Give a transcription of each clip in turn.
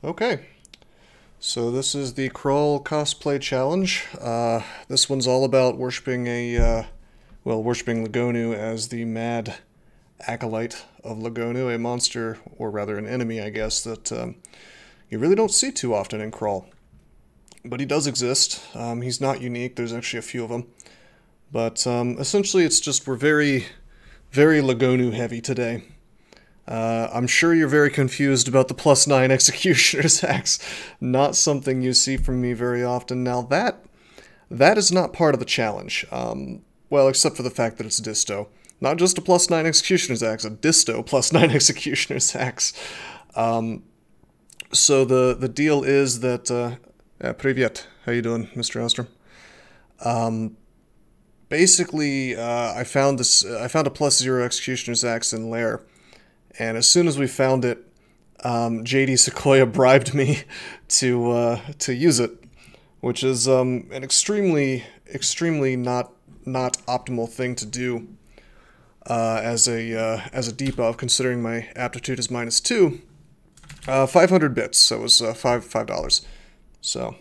Okay, so this is the Kroll Cosplay Challenge. This one's all about worshipping worshipping Lugonu as the mad Acolyte of Lugonu, a monster, or rather an enemy, I guess, that you really don't see too often in Kroll. But he does exist. He's not unique, there's actually a few of them. But essentially it's just we're very, very Lugonu heavy today. I'm sure you're very confused about the +9 Executioner's Axe. Not something you see from me very often. Now that is not part of the challenge. Well, except for the fact that it's disto. Not just a +9 Executioner's Axe, a disto +9 Executioner's Axe. So the deal is that... Privyet. How you doing, Mr. Ostrom? Basically, I found a +0 Executioner's Axe in Lair. And as soon as we found it, JD Sequoia bribed me to use it, which is an extremely not optimal thing to do as a debuff, considering my aptitude is -2. 500 bits, so it was $5. So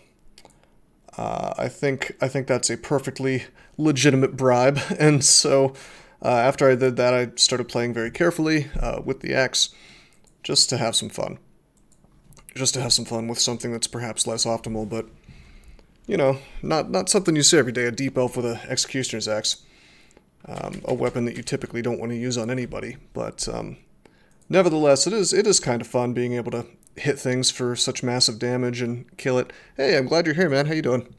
I think that's a perfectly legitimate bribe, and so. After I did that, I started playing very carefully with the axe, just to have some fun. Just to have some fun with something that's perhaps less optimal, but, you know, not something you see every day, a deep elf with an Executioner's Axe. A weapon that you typically don't want to use on anybody, but nevertheless, it is kind of fun being able to hit things for such massive damage and kill it. Hey, I'm glad you're here, man. How you doing?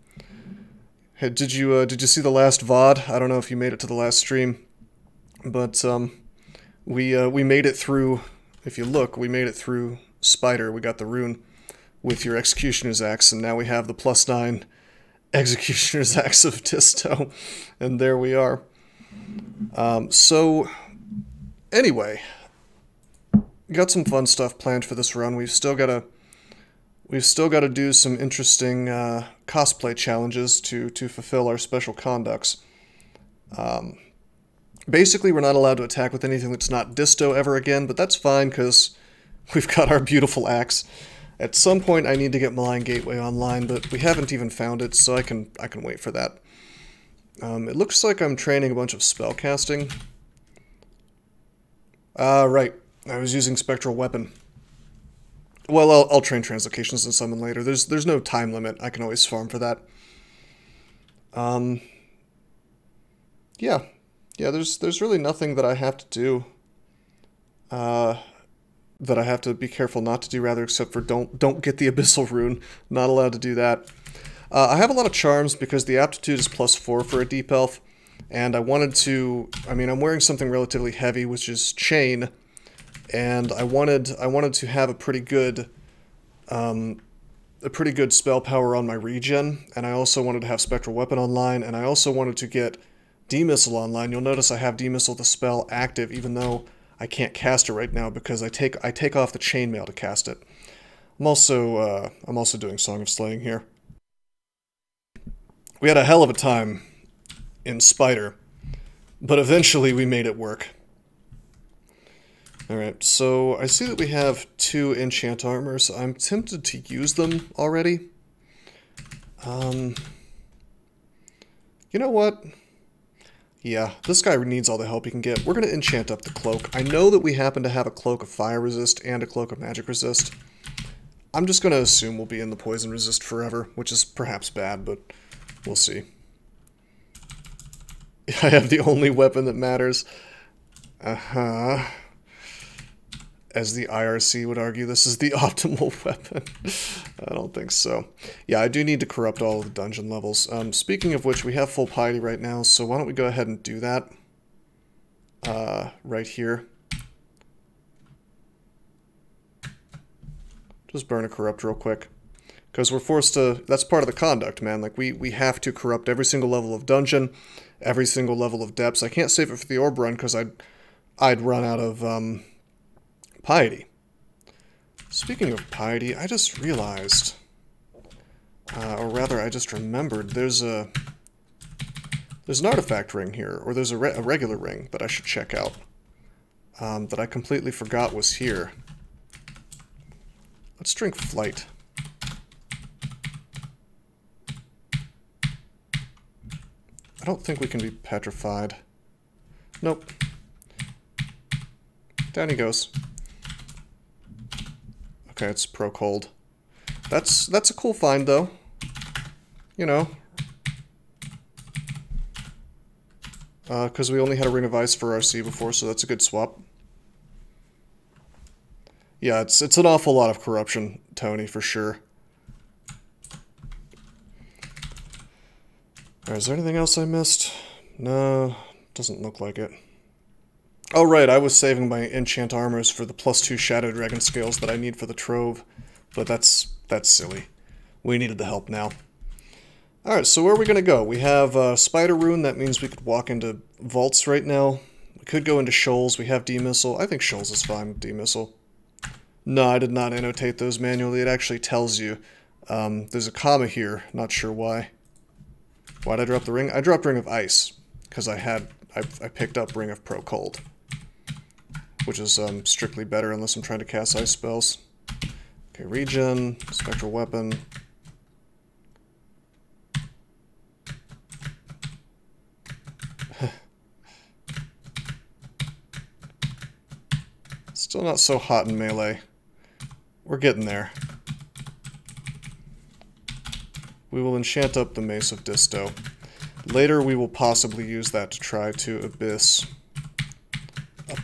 Hey, did you see the last VOD? I don't know if you made it to the last stream. But we made it through, if you look, we made it through Spider. We got the rune with your Executioner's Axe, and now we have the +9 Executioner's Axe of Disto, and there we are. So, anyway, got some fun stuff planned for this run. We've still got to do some interesting cosplay challenges to fulfill our special conducts. Basically, we're not allowed to attack with anything that's not disto ever again, but that's fine, because we've got our beautiful axe. At some point, I need to get Malign Gateway online, but we haven't even found it, so I can wait for that. It looks like I'm training a bunch of spell casting. Right. I was using Spectral Weapon. Well, I'll train Translocations and summon later. There's no time limit. I can always farm for that. Yeah. Yeah, there's really nothing that I have to do, that I have to be careful not to do, rather, except for don't get the Abyssal Rune. Not allowed to do that. I have a lot of charms because the aptitude is +4 for a deep elf, and I wanted to, I mean, I'm wearing something relatively heavy, which is chain, and I wanted to have a pretty good spell power on my regen, and I also wanted to have Spectral Weapon online, and I also wanted to get D-Missile online. You'll notice I have D-Missile the spell active, even though I can't cast it right now because I take off the chainmail to cast it. I'm also doing Song of Slaying here. We had a hell of a time in Spider, but eventually we made it work. Alright, so I see that we have 2 enchant armors. I'm tempted to use them already. You know what? Yeah, this guy needs all the help he can get. We're going to enchant up the cloak. I know that we happen to have a cloak of fire resist and a cloak of magic resist. I'm just going to assume we'll be in the poison resist forever, which is perhaps bad, but we'll see. I have the only weapon that matters. As the IRC would argue, this is the optimal weapon. I don't think so. Yeah, I do need to corrupt all of the dungeon levels. Speaking of which, we have full piety right now, so why don't we go ahead and do that right here. Just burn a corrupt real quick. Because we're forced to... That's part of the conduct, man. Like, we have to corrupt every single level of dungeon, every single level of depths. I can't save it for the orb run, because I'd run out of... piety. Speaking of piety, I just realized, or rather I just remembered, there's an artifact ring here, or there's a regular ring that I should check out, that I completely forgot was here. Let's drink Flight. I don't think we can be petrified. Nope. Down he goes. Okay, it's pro cold. That's a cool find though. You know. Because we only had a Ring of Ice for RC before, so that's a good swap. Yeah, it's an awful lot of corruption, Tony, for sure. Alright, is there anything else I missed? No, doesn't look like it. Oh right, I was saving my enchant armors for the +2 Shadow Dragon scales that I need for the Trove, but that's silly. We needed the help now. Alright, so where are we going to go? We have Spider Rune, that means we could walk into vaults right now. We could go into Shoals, we have D-Missile. I think Shoals is fine with D-Missile. No, I did not annotate those manually, it actually tells you. There's a comma here, not sure why. Why'd I drop the ring? I dropped Ring of Ice, because I picked up Ring of Pro Cold. Which is strictly better unless I'm trying to cast ice spells. Okay, regen, spectral weapon. Still not so hot in melee. We're getting there. We will enchant up the Mace of Disto. Later we will possibly use that to try to abyss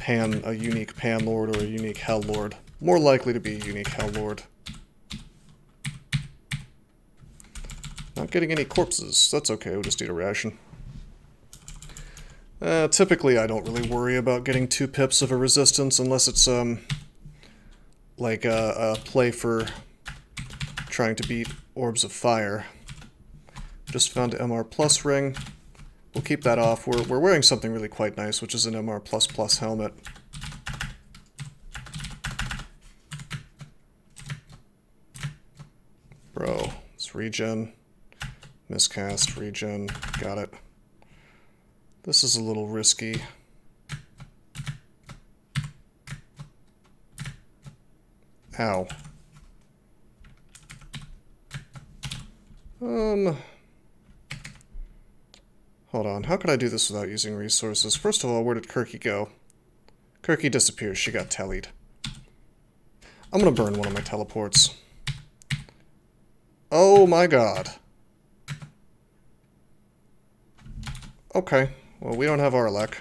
a unique Pan Lord or a unique Hell Lord. More likely to be a unique Hell Lord. Not getting any corpses. That's okay, we'll just eat a ration. Typically I don't really worry about getting 2 pips of a resistance unless it's like a play for trying to beat Orbs of Fire. Just found an MR Plus ring. We'll keep that off. We're wearing something really quite nice, which is an MR Plus Plus helmet. Bro, it's regen. Miscast, regen, got it. This is a little risky. Ow. Hold on, how could I do this without using resources? First of all, where did Kirky go? Kirky disappears, she got tellied. I'm gonna burn one of my teleports. Oh my god. Okay, well we don't have Arlek.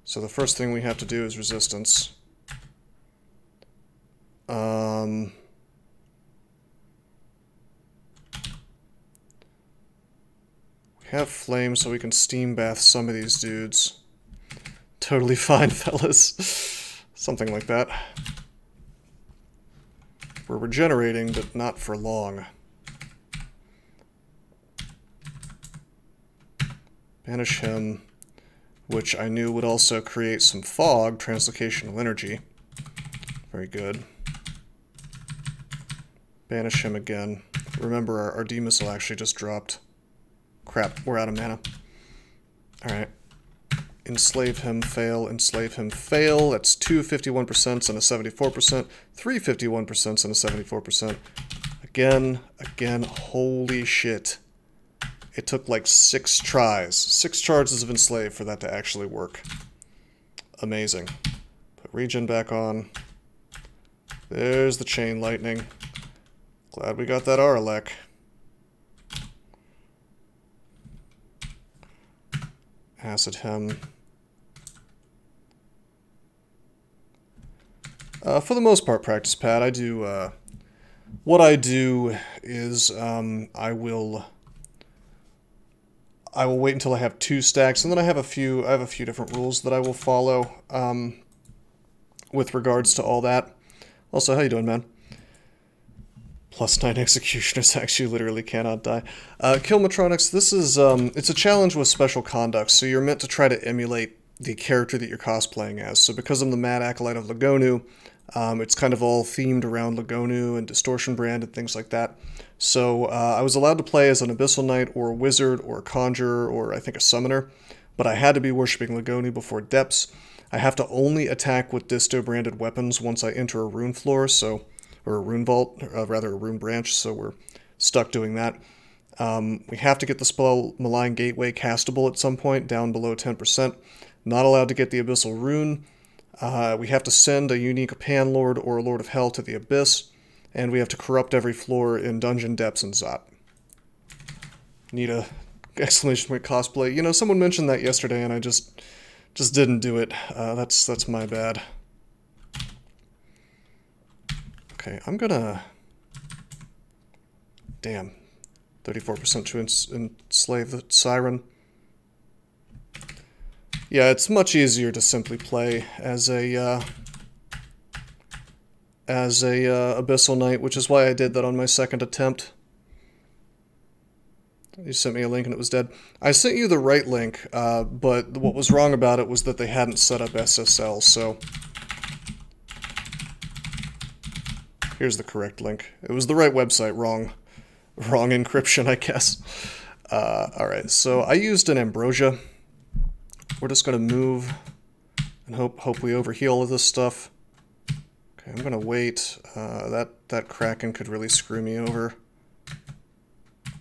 So the first thing we have to do is resistance. We have flame so we can steam bath some of these dudes. Totally fine, fellas. Something like that. We're regenerating, but not for long. Banish him, which I knew would also create some fog, translocational energy. Very good. Banish him again. Remember, our D-Missile actually just dropped. Crap, we're out of mana. Alright. Enslave him, fail, enslave him, fail. That's 2 51% and a 74%. 3 51% and a 74%. Again, holy shit. It took like 6 tries. 6 charges of enslave for that to actually work. Amazing. Put regen back on. There's the chain lightning. Glad we got that Arlek. Acid him. For the most part, practice pad, I do, what I do is, I will wait until I have 2 stacks, and then I have a few different rules that I will follow, with regards to all that. Also, how you doing, man? +9 executioners actually literally cannot die. Killmatronics, this is, it's a challenge with special conduct, so you're meant to try to emulate the character that you're cosplaying as. So because I'm the Mad Acolyte of Lugonu, it's kind of all themed around Lugonu and Distortion Brand and things like that. So I was allowed to play as an Abyssal Knight or a Wizard or a Conjurer or I think a Summoner, but I had to be worshipping Lugonu before Depths. I have to only attack with Disto branded weapons once I enter a rune floor, so or a rune vault, rather a rune branch, so we're stuck doing that. We have to get the spell Malign Gateway castable at some point, down below 10%. Not allowed to get the Abyssal Rune. We have to send a unique Panlord or a Lord of Hell to the Abyss, and we have to corrupt every floor in Dungeon Depths and Zot. Need a exclamation point cosplay. You know, someone mentioned that yesterday, and I just didn't do it. That's my bad. Okay, I'm gonna... Damn. 34% to enslave the Siren. Yeah, it's much easier to simply play as a Abyssal Knight, which is why I did that on my second attempt. You sent me a link and it was dead. I sent you the right link, but what was wrong about it was that they hadn't set up SSL, so... Here's the correct link. It was the right website, wrong encryption, I guess. Alright, so I used an Ambrosia. We're just going to move and hope we overheal all of this stuff. Okay, I'm going to wait. That Kraken could really screw me over.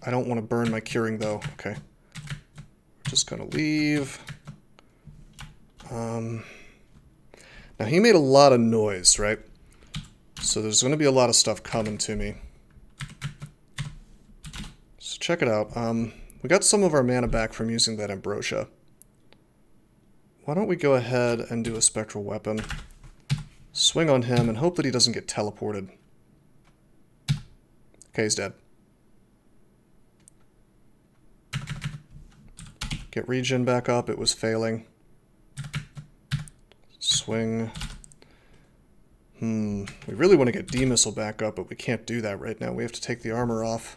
I don't want to burn my curing, though. Okay. We're just going to leave. Now, he made a lot of noise, right? So there's going to be a lot of stuff coming to me. So check it out. We got some of our mana back from using that Ambrosia. Why don't we go ahead and do a Spectral Weapon. Swing on him and hope that he doesn't get teleported. Okay, he's dead. Get regen back up, it was failing. Swing. We really want to get D-Missile back up, but we can't do that right now. We have to take the armor off.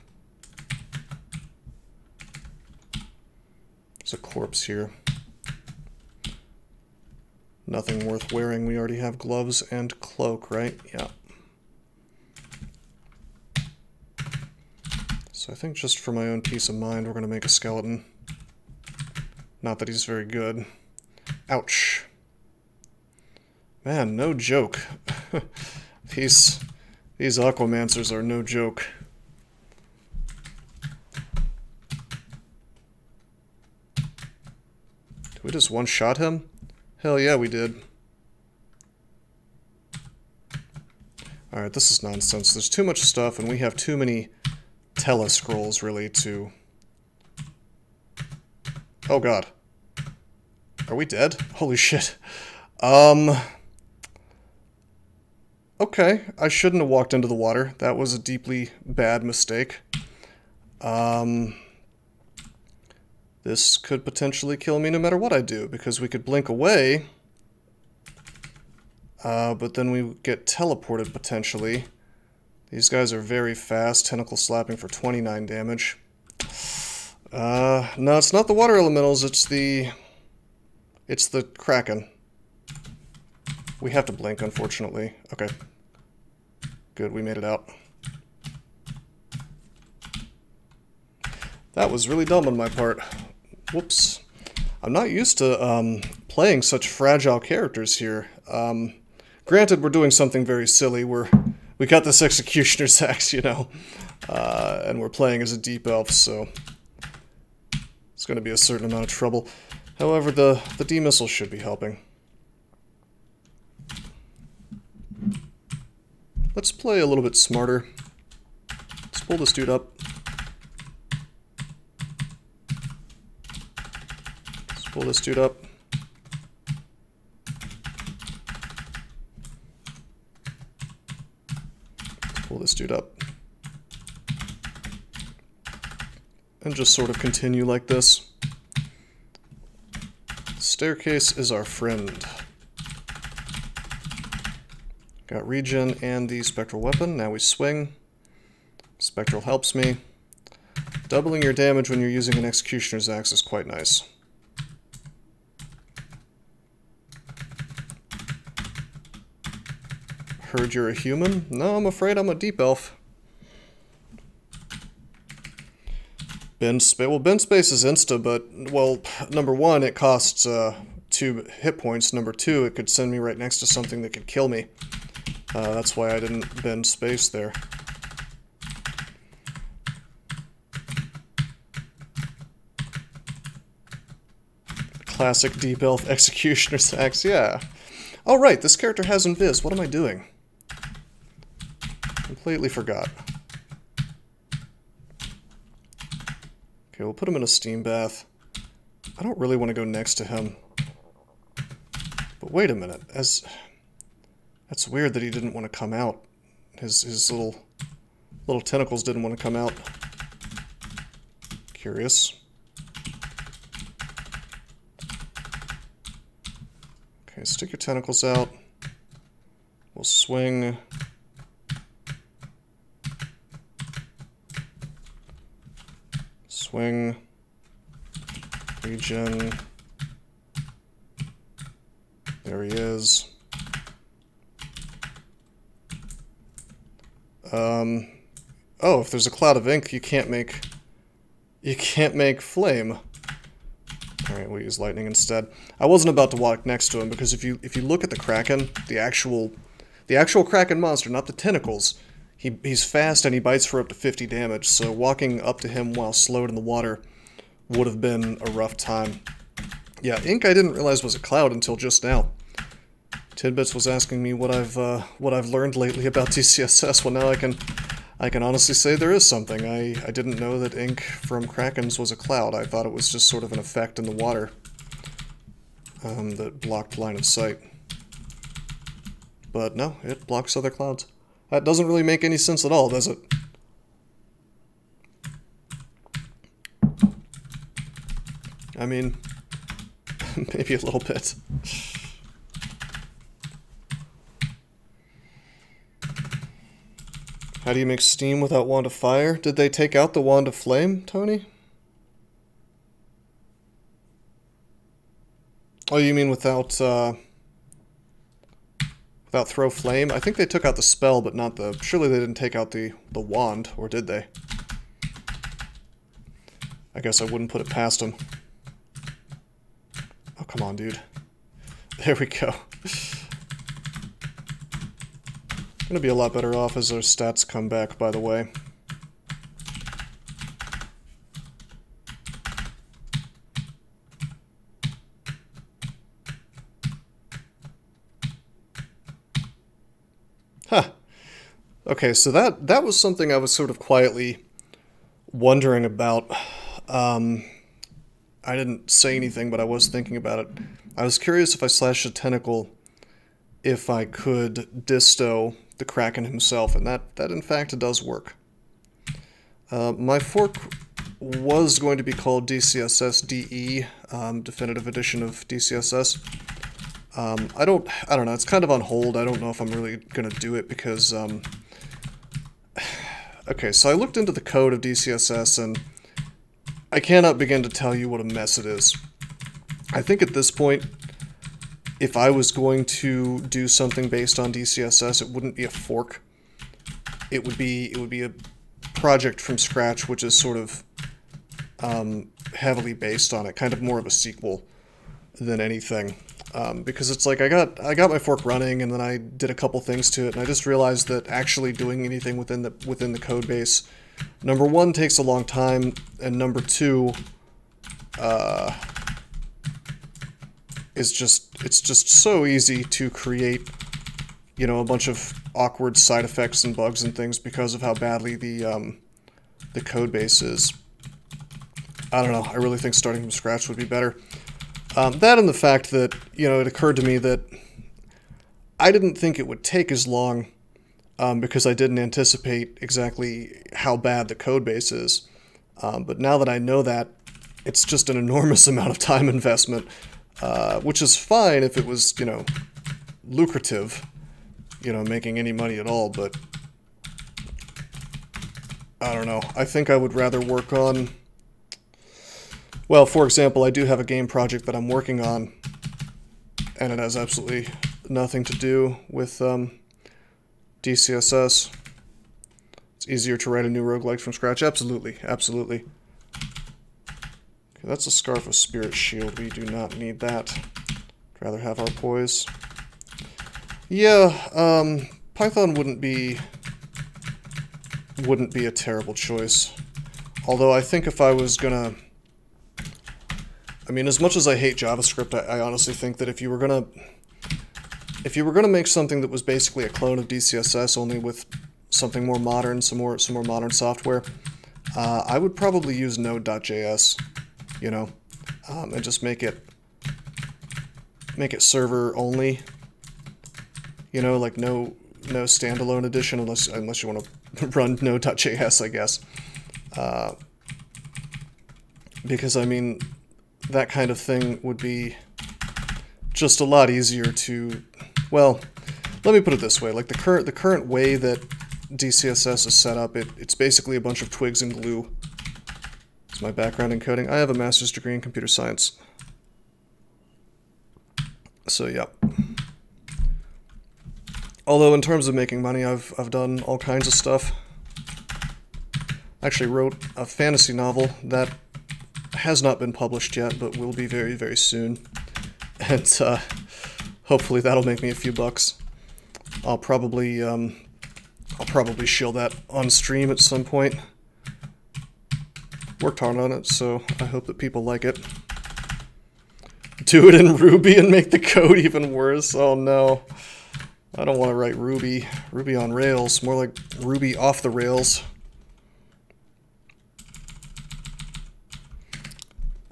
There's a corpse here. Nothing worth wearing. We already have gloves and cloak, right? Yeah. So I think just for my own peace of mind, we're going to make a skeleton. Not that he's very good. Ouch. Man, no joke. These Aquamancers are no joke. Did we just one-shot him? Hell yeah, we did. Alright, this is nonsense. There's too much stuff, and we have too many telescrolls, really, to... Oh god. Are we dead? Holy shit. Okay, I shouldn't have walked into the water. That was a deeply bad mistake. This could potentially kill me no matter what I do, because we could blink away, but then we get teleported potentially. These guys are very fast, tentacle slapping for 29 damage. No, it's not the water elementals, it's the Kraken. We have to blink, unfortunately. Okay. Good, we made it out. That was really dumb on my part. Whoops. I'm not used to playing such fragile characters here. Granted, we're doing something very silly. We got this Executioner's Axe, you know, and we're playing as a Deep Elf, so it's going to be a certain amount of trouble. However, the D-Missile should be helping. Let's play a little bit smarter. Let's pull this dude up. Let's pull this dude up. Let's pull this dude up. And just sort of continue like this. Staircase is our friend. Got regen and the Spectral Weapon. Now we swing. Spectral helps me. Doubling your damage when you're using an Executioner's Axe is quite nice. Heard you're a human? No, I'm afraid I'm a Deep Elf. Bend Space is insta, but, well, number one, it costs 2 hit points. Number two, it could send me right next to something that could kill me. That's why I didn't bend space there. Classic Deep Elf Executioner's Axe, yeah. Oh right, this character has Invis. What am I doing? Completely forgot. Okay, we'll put him in a steam bath. I don't really want to go next to him. But wait a minute, that's weird that he didn't want to come out. His little tentacles didn't want to come out. Curious. Okay, stick your tentacles out. We'll swing. Swing. Regen. There he is. Oh, if there's a cloud of ink, you can't make flame. Alright, we'll use lightning instead. I wasn't about to walk next to him because if you look at the Kraken, the actual Kraken monster, not the tentacles, he's fast and he bites for up to 50 damage, so walking up to him while slowed in the water would have been a rough time. Yeah, ink I didn't realize was a cloud until just now. Tidbits was asking me what I've learned lately about DCSS. Well, now I can honestly say there is something. I didn't know that ink from Krakens was a cloud. I thought it was just sort of an effect in the water that blocked line of sight. But no, it blocks other clouds. That doesn't really make any sense at all, does it? I mean, maybe a little bit. How do you make steam without Wand of Fire? Did they take out the Wand of Flame, Tony? Oh, you mean without Throw Flame? I think they took out the spell, but not the... Surely they didn't take out the wand, or did they? I guess I wouldn't put it past them. Oh, come on, dude. There we go. Gonna be a lot better off as our stats come back, by the way. Huh. Okay, so that was something I was sort of quietly wondering about. I didn't say anything, but I was thinking about it. I was curious if I slashed a tentacle, if I could disto the Kraken himself, and that in fact does work. My fork was going to be called DCSS DE, Definitive Edition of DCSS. I don't know, it's kind of on hold. I don't know if I'm really gonna do it because, okay, so I looked into the code of DCSS and I cannot begin to tell you what a mess it is. I think at this point, if I was going to do something based on DCSS, it wouldn't be a fork. It would be a project from scratch, which is sort of heavily based on it, kind of more of a sequel than anything. Because it's like I got my fork running, and then I did a couple things to it, and I just realized that actually doing anything within the code base, number one, takes a long time, and number two, it's just so easy to create, you know, a bunch of awkward side effects and bugs and things because of how badly the code base is. I don't know. I really think starting from scratch would be better. That and the fact that, you know, it occurred to me that I didn't think it would take as long because I didn't anticipate exactly how bad the code base is. But now that I know that, it's just an enormous amount of time investment. Which is fine if it was, you know, lucrative, you know, making any money at all, but I don't know. I think I would rather work on, well, for example, I do have a game project that I'm working on, and it has absolutely nothing to do with DCSS. It's easier to write a new roguelike from scratch. Absolutely, absolutely. That's a Scarf of Spirit Shield. We do not need that. I'd rather have our poise. Yeah, Python wouldn't be a terrible choice. Although I think if I was gonna... I mean, as much as I hate JavaScript, I honestly think that if you were gonna make something that was basically a clone of DCSS, only with something more modern, some more modern software, I would probably use Node.js, you know, and just make it server only, you know, like no standalone edition unless you want to run Node.js, I guess, because I mean that kind of thing would be just a lot easier to, well, let me put it this way, like the current way that DCSS is set up, it's basically a bunch of twigs and glue. It's my background in coding. I have a master's degree in computer science. So yeah. Although in terms of making money, I've done all kinds of stuff. I actually wrote a fantasy novel that has not been published yet, but will be very, very soon. And hopefully that'll make me a few bucks. I'll probably shill that on stream at some point. Worked hard on it, so I hope that people like it. Do it in Ruby and make the code even worse. Oh no. I don't want to write Ruby. Ruby on Rails. More like Ruby off the rails.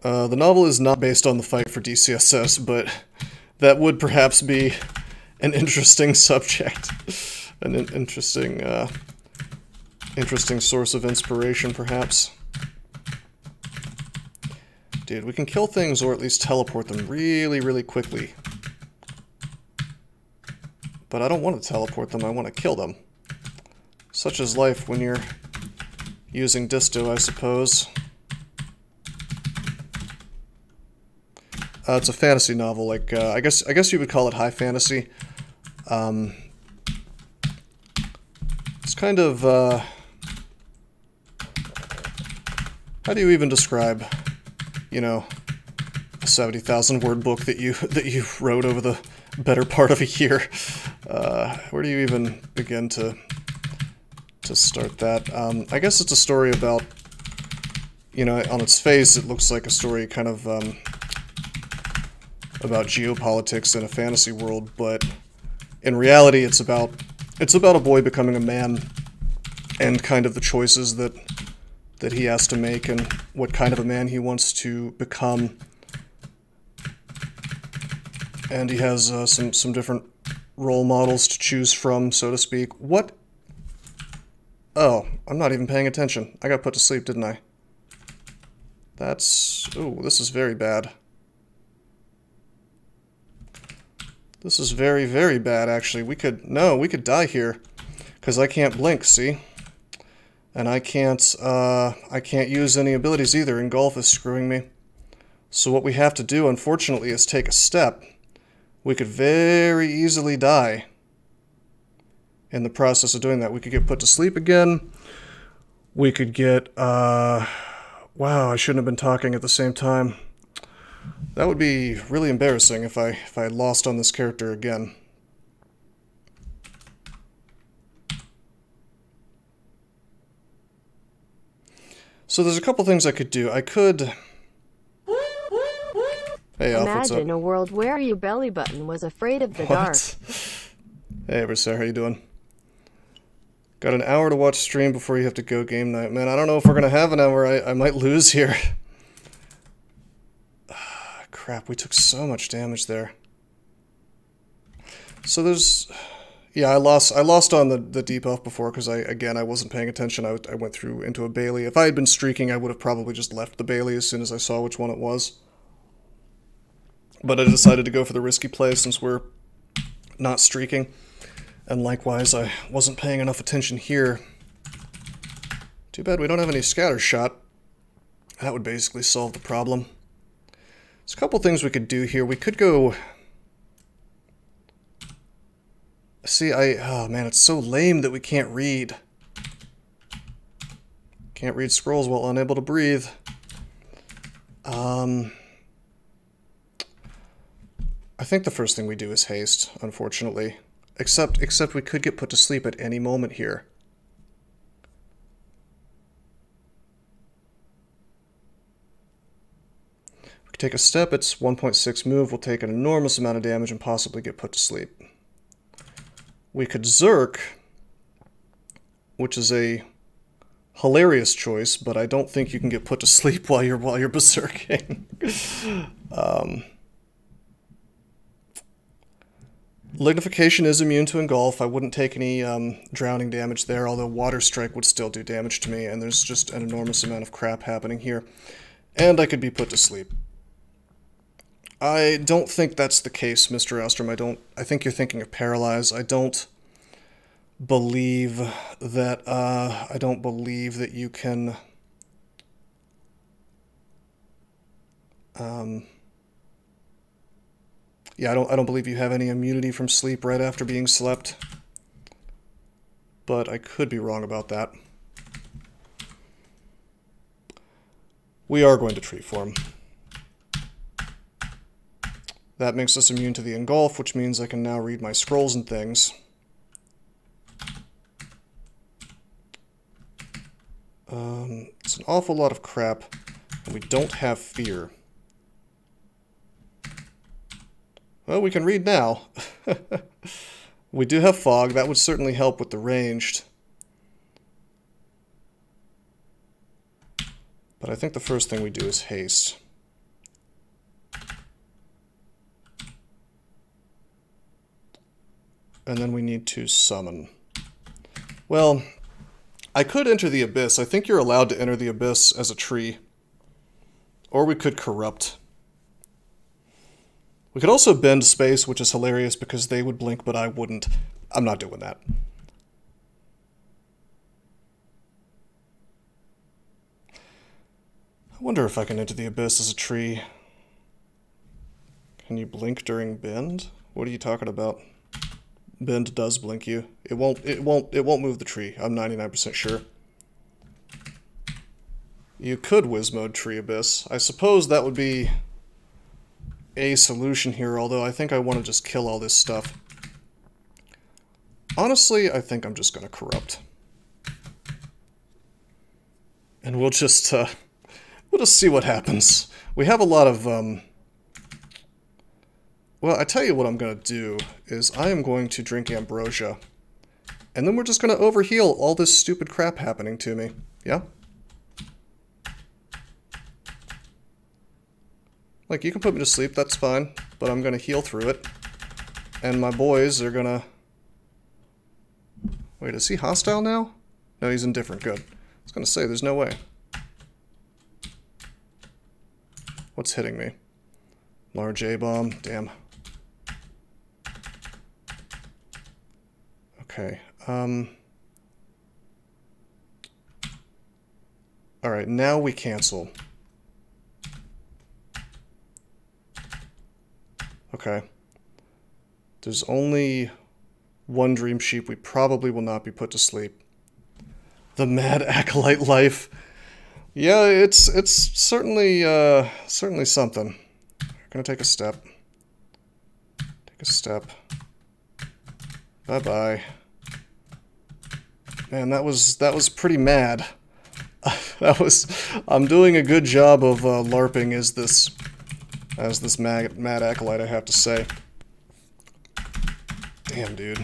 The novel is not based on the fight for DCSS, but that would perhaps be an interesting subject. An interesting source of inspiration, perhaps. Dude, we can kill things or at least teleport them really, really quickly. But I don't want to teleport them, I want to kill them. Such is life when you're using disto, I suppose. It's a fantasy novel, like, I guess you would call it high fantasy. It's kind of, how do you even describe, you know, a 70,000 word book that you wrote over the better part of a year? Where do you even begin to start that? I guess it's a story about, you know, on its face it looks like a story kind of about geopolitics in a fantasy world, but in reality it's about a boy becoming a man and kind of the choices that he has to make and what kind of a man he wants to become. And he has some different role models to choose from, so to speak. What? Oh, I'm not even paying attention. I got put to sleep, didn't I? That's... ooh, this is very bad. This is very, very bad, actually. We could die here. Because I can't blink, see? And I can't use any abilities either, and golf is screwing me. So what we have to do, unfortunately, is take a step. We could very easily die in the process of doing that. We could get put to sleep again. We could get, wow, I shouldn't have been talking at the same time. That would be really embarrassing if I lost on this character again. So there's a couple things I could do. I could... Hey, Alf, what's up? Imagine a world where your belly button was afraid of the dark. Hey, Versailles, how you doing? Got an hour to watch stream before you have to go game night. Man, I don't know if we're going to have an hour. I might lose here. Crap, we took so much damage there. So there's... yeah, I lost on the debuff before because I wasn't paying attention. I went through into a Bailey. If I had been streaking, I would have probably just left the Bailey as soon as I saw which one it was. But I decided to go for the risky play since we're not streaking. And likewise, I wasn't paying enough attention here. Too bad we don't have any scatter shot. That would basically solve the problem. There's a couple things we could do here. We could go... see, oh man, it's so lame that we can't read. Can't read scrolls while unable to breathe. I think the first thing we do is haste, unfortunately. Except we could get put to sleep at any moment here. We could take a step, it's 1.6 move, we'll take an enormous amount of damage and possibly get put to sleep. We could Zerk, which is a hilarious choice, but I don't think you can get put to sleep while you're berserking. Lignification is immune to engulf. I wouldn't take any drowning damage there, although Water Strike would still do damage to me, and there's just an enormous amount of crap happening here. And I could be put to sleep. I don't think that's the case, Mr. Ostrom. I think you're thinking of Paralyze. I don't believe that you can yeah, I don't believe you have any immunity from sleep right after being slept. But I could be wrong about that. We are going to Tree Form. That makes us immune to the engulf, which means I can now read my scrolls and things. It's an awful lot of crap, and we don't have fear. Well, we can read now. We do have fog. That would certainly help with the ranged. But I think the first thing we do is haste. And then we need to summon. Well, I could enter the Abyss. I think you're allowed to enter the Abyss as a tree. Or we could corrupt. We could also bend space, which is hilarious because they would blink, but I wouldn't. I'm not doing that. I wonder if I can enter the Abyss as a tree. Can you blink during bend? What are you talking about? Bend does blink you. It won't move the tree. I'm 99% sure. You could Wiz Mode Tree Abyss. I suppose that would be a solution here, although I think I want to just kill all this stuff. Honestly, I think I'm just going to corrupt. And we'll just see what happens. We have a lot of, well, I tell you what I'm going to do, is I am going to drink Ambrosia. And then we're just going to overheal all this stupid crap happening to me. Yeah? Like, you can put me to sleep, that's fine, but I'm gonna heal through it. And my boys are gonna... Wait, is he hostile now? No, he's indifferent, good. I was gonna say, there's no way. What's hitting me? Large A-bomb, damn. Okay, alright, now we cancel. Okay. There's only one Dream Sheep. We probably will not be put to sleep. The Mad Acolyte life. Yeah, it's certainly certainly something. We're gonna take a step. Take a step. Bye-bye. Man, that was pretty mad. I'm doing a good job of LARPing as this mad Acolyte, I have to say. Damn, dude.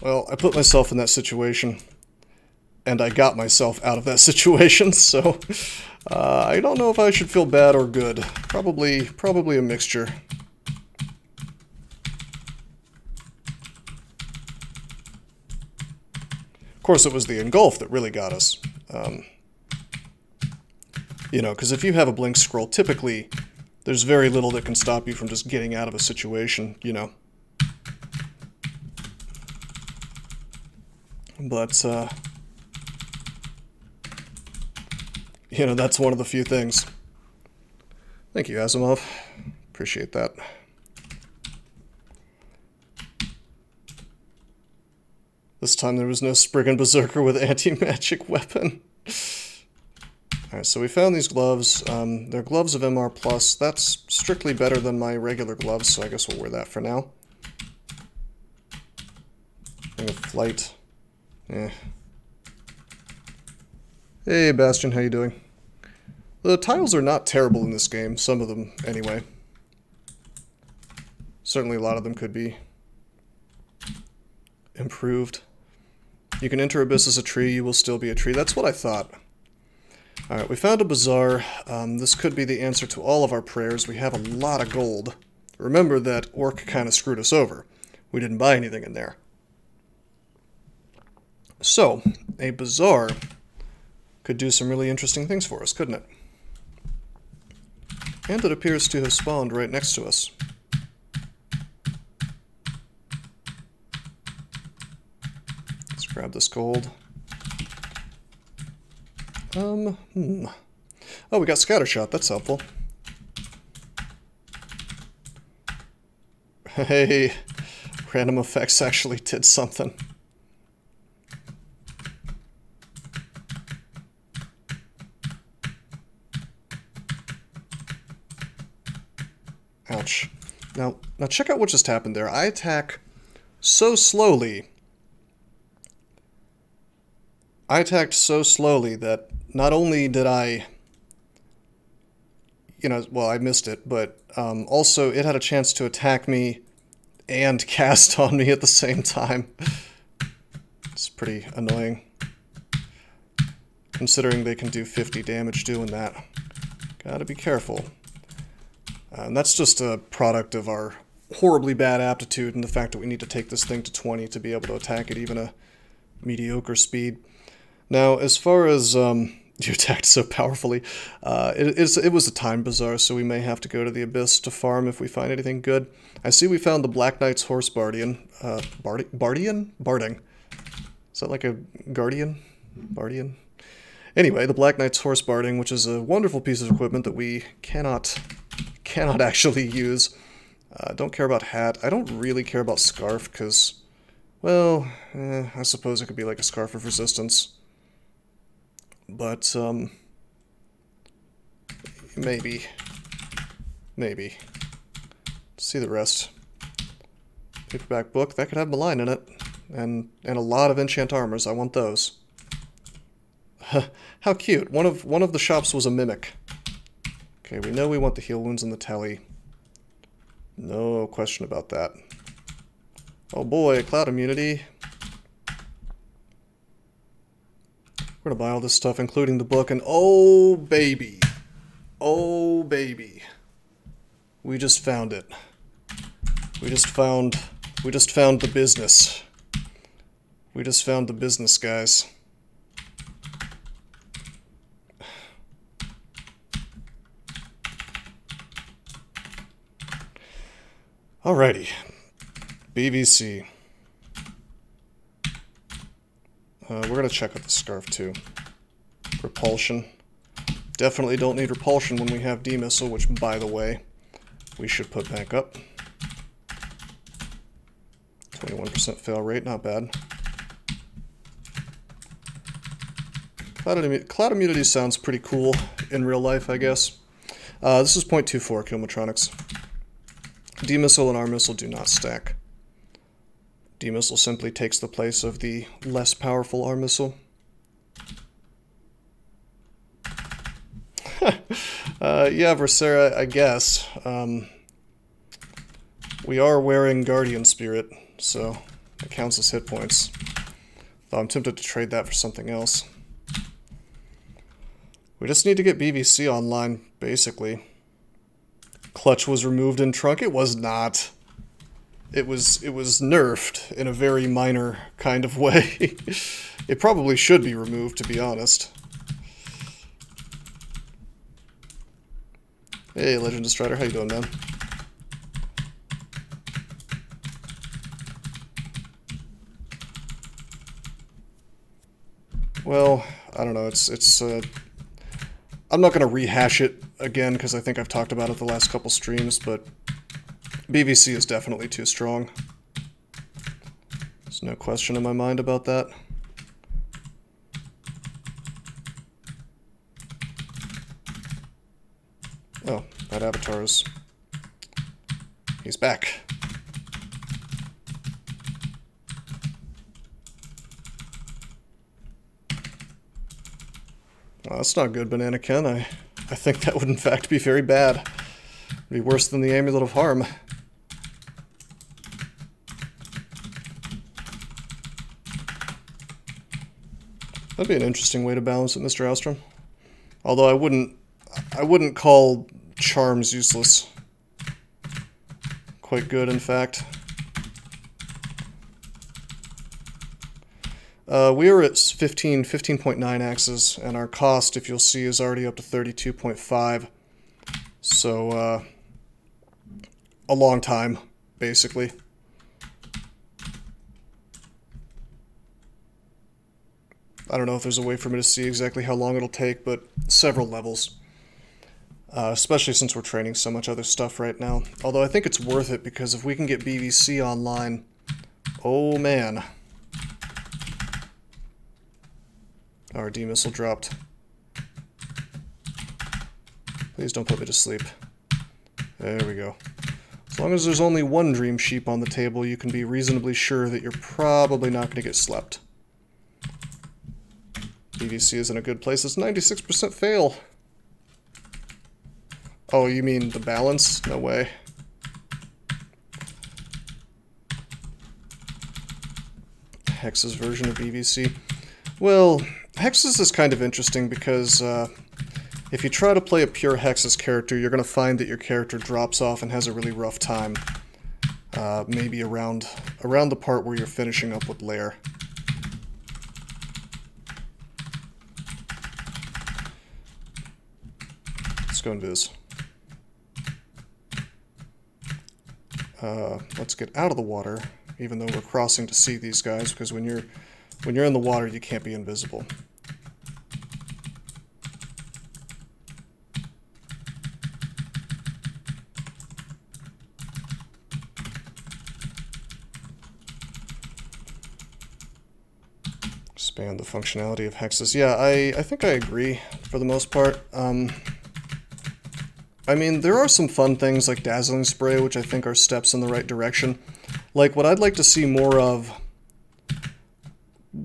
Well, I put myself in that situation, and I got myself out of that situation, so I don't know if I should feel bad or good. Probably a mixture. Of course, it was the engulf that really got us. You know, because if you have a blink scroll, typically there's very little that can stop you from just getting out of a situation, you know. But, you know, that's one of the few things. Thank you, Asimov. Appreciate that. This time there was no Spriggan Berserker with anti-magic weapon. Alright, so we found these gloves. They're gloves of MR+. That's strictly better than my regular gloves, so I guess we'll wear that for now. Ring of Flight. Eh. Hey, Bastion, how you doing? The tiles are not terrible in this game. Some of them, anyway. Certainly a lot of them could be improved. You can enter Abyss as a tree, you will still be a tree. That's what I thought. Alright, we found a bazaar. This could be the answer to all of our prayers. We have a lot of gold. Remember that Orc kind of screwed us over. We didn't buy anything in there. So, a bazaar could do some really interesting things for us, couldn't it? And it appears to have spawned right next to us. Let's grab this gold. Oh, we got scattershot. That's helpful. Hey, random effects actually did something. Ouch. Now check out what just happened there. I attack so slowly. I attacked so slowly that not only did I, well, I missed it, but also it had a chance to attack me and cast on me at the same time. It's pretty annoying, considering they can do 50 damage doing that. Gotta be careful. And that's just a product of our horribly bad aptitude and the fact that we need to take this thing to 20 to be able to attack at even a mediocre speed. Now, as far as you attacked so powerfully, it was a time bazaar, so we may have to go to the Abyss to farm if we find anything good. I see we found the Black Knight's Horse Bardian. Barding? Is that like a guardian? Bardian? Anyway, the Black Knight's Horse Barding, which is a wonderful piece of equipment that we cannot actually use. Don't care about hat. I don't really care about scarf, because, well, I suppose it could be like a scarf of resistance. But, maybe. Let's see the rest. Paperback book, that could have malign in it. And a lot of enchant armors, I want those. How cute. One of the shops was a mimic. Okay, we know we want the heal wounds and the telly. No question about that. Oh boy, cloud immunity. We're gonna buy all this stuff, including the book, and oh baby. Oh baby. We just found it. We just found the business. We just found the business, guys. Alrighty. BVC. We're going to check out the scarf too. Repulsion. Definitely don't need repulsion when we have D-Missile, which, by the way, we should put back up. 21% fail rate, not bad. Cloud immunity sounds pretty cool in real life, I guess. This is 0.24 Kilmatronics. D-Missile and R-Missile do not stack. D-Missile simply takes the place of the less powerful R-Missile. Yeah, Versera, I guess. We are wearing Guardian Spirit, so it counts as hit points. Though I'm tempted to trade that for something else. We just need to get BVC online, basically. Clutch was removed in Trunk. It was not. It was nerfed in a very minor kind of way. It probably should be removed, to be honest. Hey, Legend Strider, how you doing, man? Well, I don't know. It's I'm not going to rehash it again because I think I've talked about it the last couple streams, but BVC is definitely too strong. There's no question in my mind about that. Oh, that avatar is... He's back. Well, that's not good, Banana Ken. I think that would in fact be very bad. It'd be worse than the Amulet of Harm. That'd be an interesting way to balance it, Mr. Alstrom. Although I wouldn't call charms useless. Quite good, in fact. We are at 15.9 axes, and our cost, if you'll see, is already up to 32.5. So, a long time, basically. I don't know if there's a way for me to see exactly how long it'll take, but several levels. Especially since we're training so much other stuff right now. Although I think it's worth it, because if we can get BVC online, oh man. Our D-missile dropped. Please don't put me to sleep. There we go. As long as there's only one dream sheep on the table, you can be reasonably sure that you're probably not going to get slept. BVC is in a good place. It's 96% fail. Oh, you mean the balance? No way. Hex's version of BVC. Well, Hex's is kind of interesting because if you try to play a pure Hex's character, you're going to find that your character drops off and has a really rough time. Maybe around the part where you're finishing up with Lair. Let's go into this. Let's get out of the water, even though we're crossing to see these guys, because when you're in the water, you can't be invisible. Expand the functionality of hexes. Yeah, I think I agree for the most part. I mean, there are some fun things like Dazzling Spray, which I think are steps in the right direction. Like, what I'd like to see more of,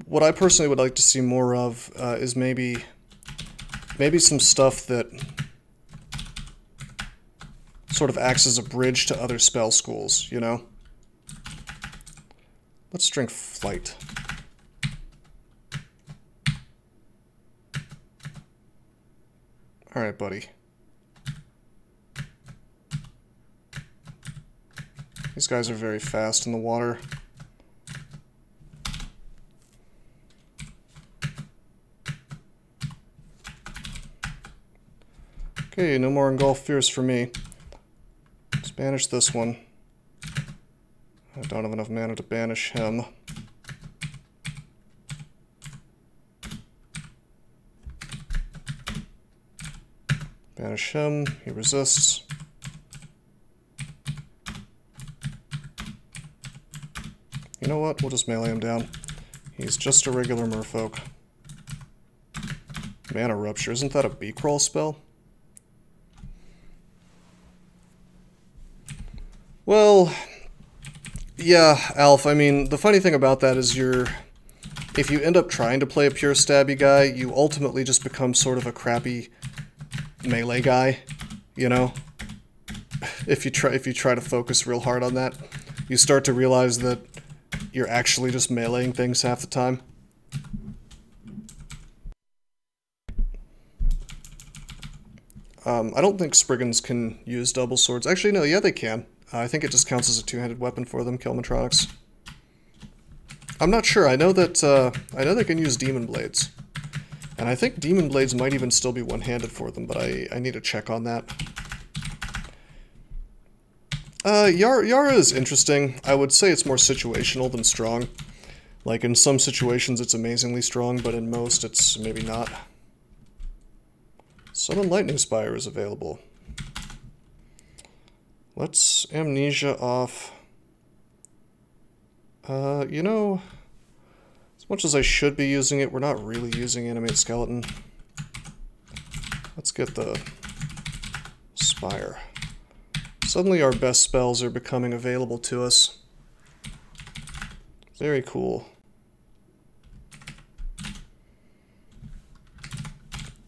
what I personally would like to see more of, is maybe some stuff that sort of acts as a bridge to other spell schools, you know? Let's drink Flight. Alright, buddy. These guys are very fast in the water. Okay, no more Engulf Fierce for me. Let's banish this one. I don't have enough mana to banish him. Banish him, he resists. You know what? We'll just melee him down. He's just a regular merfolk. Mana Rupture. Isn't that a B-crawl spell? Well, yeah, Alf, I mean, the funny thing about that is if you end up trying to play a pure stabby guy, you ultimately just become sort of a crappy melee guy, you know? If you try to focus real hard on that, you start to realize that you're actually just meleeing things half the time. I don't think Spriggans can use double swords. Actually, no, yeah, they can. I think it just counts as a two-handed weapon for them, Kelmatronics. I'm not sure. I know they can use Demon Blades. And I think Demon Blades might even still be one-handed for them, but I need to check on that. Yara is interesting. I would say it's more situational than strong. Like, in some situations it's amazingly strong, but in most it's maybe not. Summon Lightning Spire is available. Let's Amnesia off. You know, as much as I should be using it, we're not really using Animate Skeleton. Let's get the Spire. Suddenly our best spells are becoming available to us. Very cool.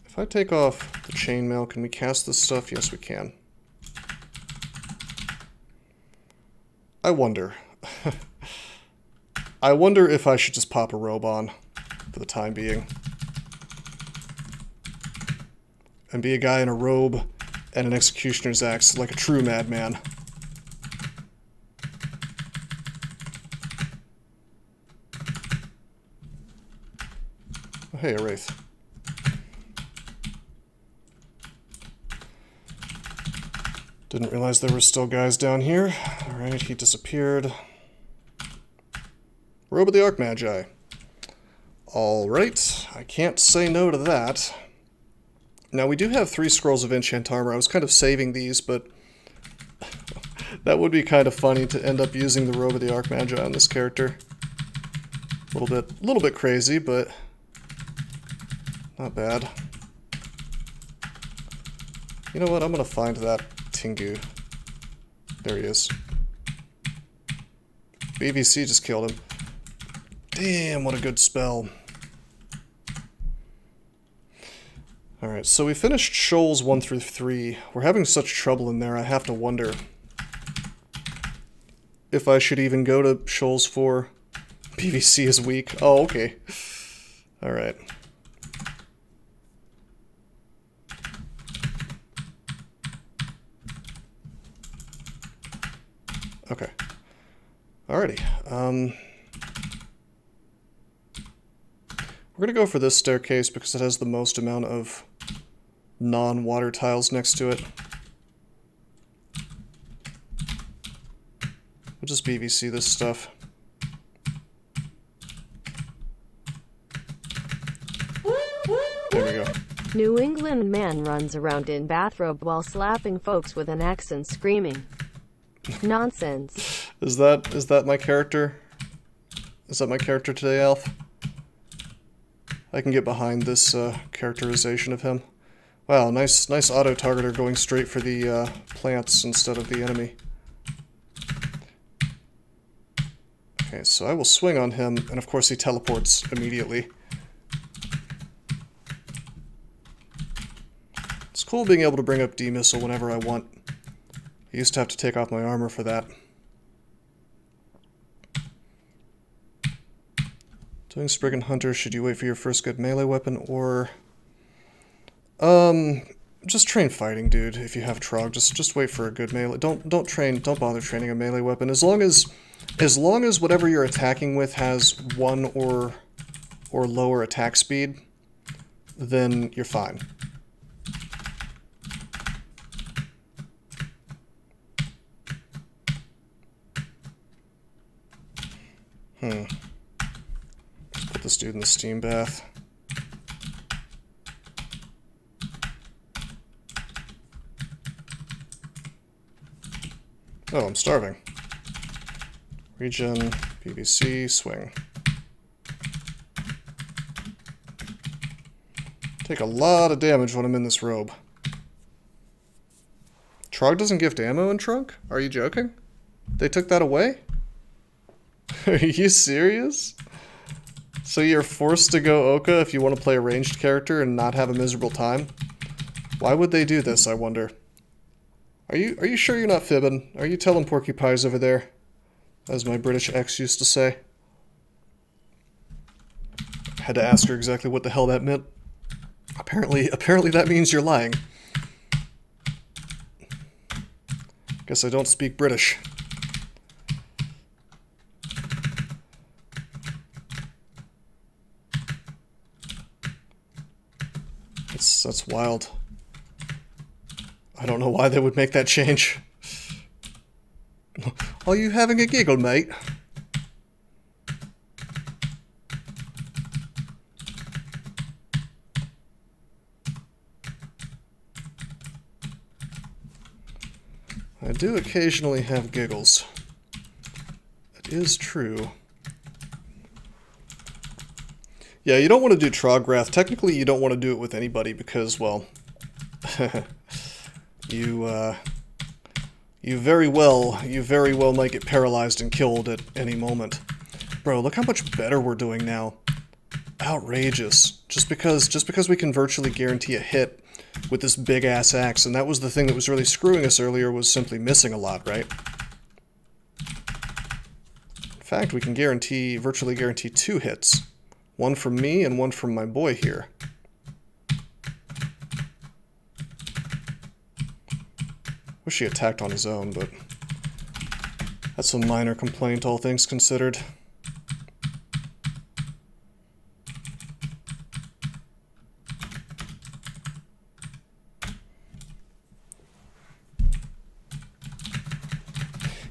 If I take off the chainmail, can we cast this stuff? Yes, we can. I wonder. I wonder if I should just pop a robe on for the time being. And be a guy in a robe and an executioner's axe, like a true madman. Oh, hey, a wraith. Didn't realize there were still guys down here. Alright, he disappeared. Robe of the Archmagi. Alright, I can't say no to that. Now, we do have 3 scrolls of enchant armor. I was kind of saving these, but that would be kind of funny to end up using the Robe of the Archmagi on this character. A little bit crazy, but not bad. You know what? I'm gonna find that Tengu. There he is. BBC just killed him. Damn, what a good spell. Alright, so we finished Shoals 1 through 3. We're having such trouble in there, I have to wonder if I should even go to Shoals 4. PvC is weak. Oh, okay. Alright. Okay. Alrighty. We're gonna go for this staircase because it has the most amount of non-water tiles next to it. We'll just BVC this stuff. There we go. New England man runs around in bathrobe while slapping folks with an axe and screaming. Nonsense. Is that my character? Is that my character today, Alf? I can get behind this characterization of him. Wow, nice auto-targeter going straight for the plants instead of the enemy. Okay, so I will swing on him, and of course he teleports immediately. It's cool being able to bring up D-Missile whenever I want. I used to have to take off my armor for that. Doing Spriggan Hunter, should you wait for your first good melee weapon, or... just train fighting, dude, if you have Trog. Just wait for a good melee. Don't bother training a melee weapon. As long as whatever you're attacking with has 1 or lower attack speed, then you're fine. Put this dude in the steam bath. Oh, I'm starving. Regen, PVC, swing. Take a lot of damage when I'm in this robe. Trog doesn't gift ammo in Trunk? Are you joking? They took that away? Are you serious? So you're forced to go Oka if you want to play a ranged character and not have a miserable time? Why would they do this, I wonder? Are you sure you're not fibbing? Are you telling porky pies over there? As my British ex used to say. Had to ask her exactly what the hell that meant. Apparently that means you're lying. Guess I don't speak British. That's wild. I don't know why they would make that change. Are you having a giggle, mate? I do occasionally have giggles. It is true. Yeah, you don't want to do Trograth. Technically, you don't want to do it with anybody because, well, you very well might get paralyzed and killed at any moment. Bro, look how much better we're doing now. Outrageous. Just because we can virtually guarantee a hit with this big-ass axe, and that was the thing that was really screwing us earlier, was simply missing a lot, right? In fact, we can virtually guarantee 2 hits. One from me and one from my boy here. Wish he attacked on his own, but that's a minor complaint, all things considered.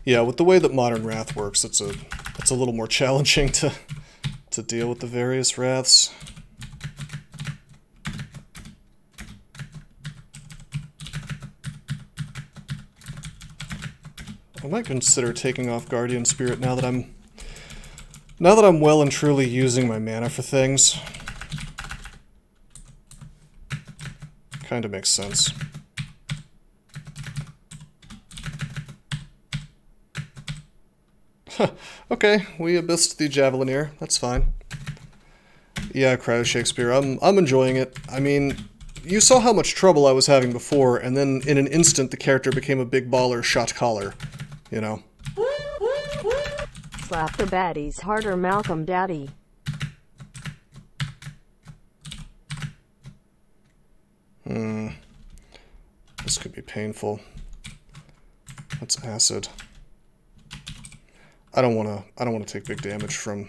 Yeah, with the way that Modern Wrath works, it's a little more challenging to deal with the various wraths. I might consider taking off Guardian Spirit now that I'm well and truly using my mana for things. Kinda makes sense. Okay, we abyssed the Javelineer. That's fine. Yeah, Cryo Shakespeare. I'm enjoying it. I mean, you saw how much trouble I was having before, and then in an instant the character became a big baller shot caller. You know. Slap the baddies harder, Malcolm Daddy. This could be painful. That's acid. I don't wanna take big damage from...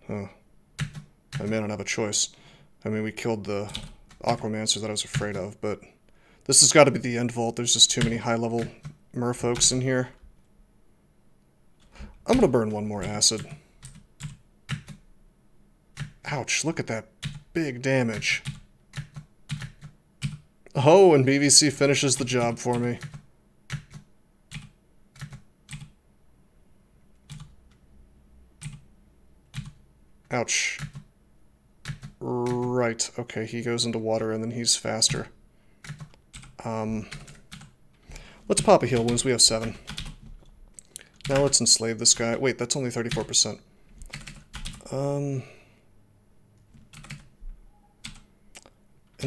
I may not have a choice. I mean, we killed the Aquamancer that I was afraid of, but this has got to be the end vault. There's just too many high-level merfolks in here. I'm gonna burn one more acid. Ouch, look at that big damage. Oh, and BVC finishes the job for me. Ouch. Right, okay, he goes into water and then he's faster. Let's pop a heal wounds, we have 7. Now let's enslave this guy. Wait, that's only 34%. In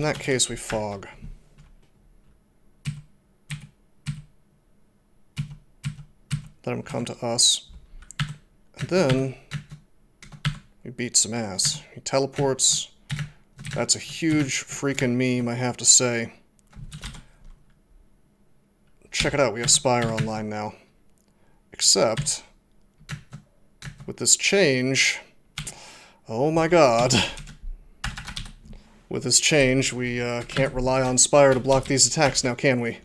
that case, we fog. Let him come to us. And then we beat some ass. He teleports. That's a huge freaking meme, I have to say. Check it out, we have Spire online now. Except, with this change, oh my god. With this change, we can't rely on Spire to block these attacks now, can we?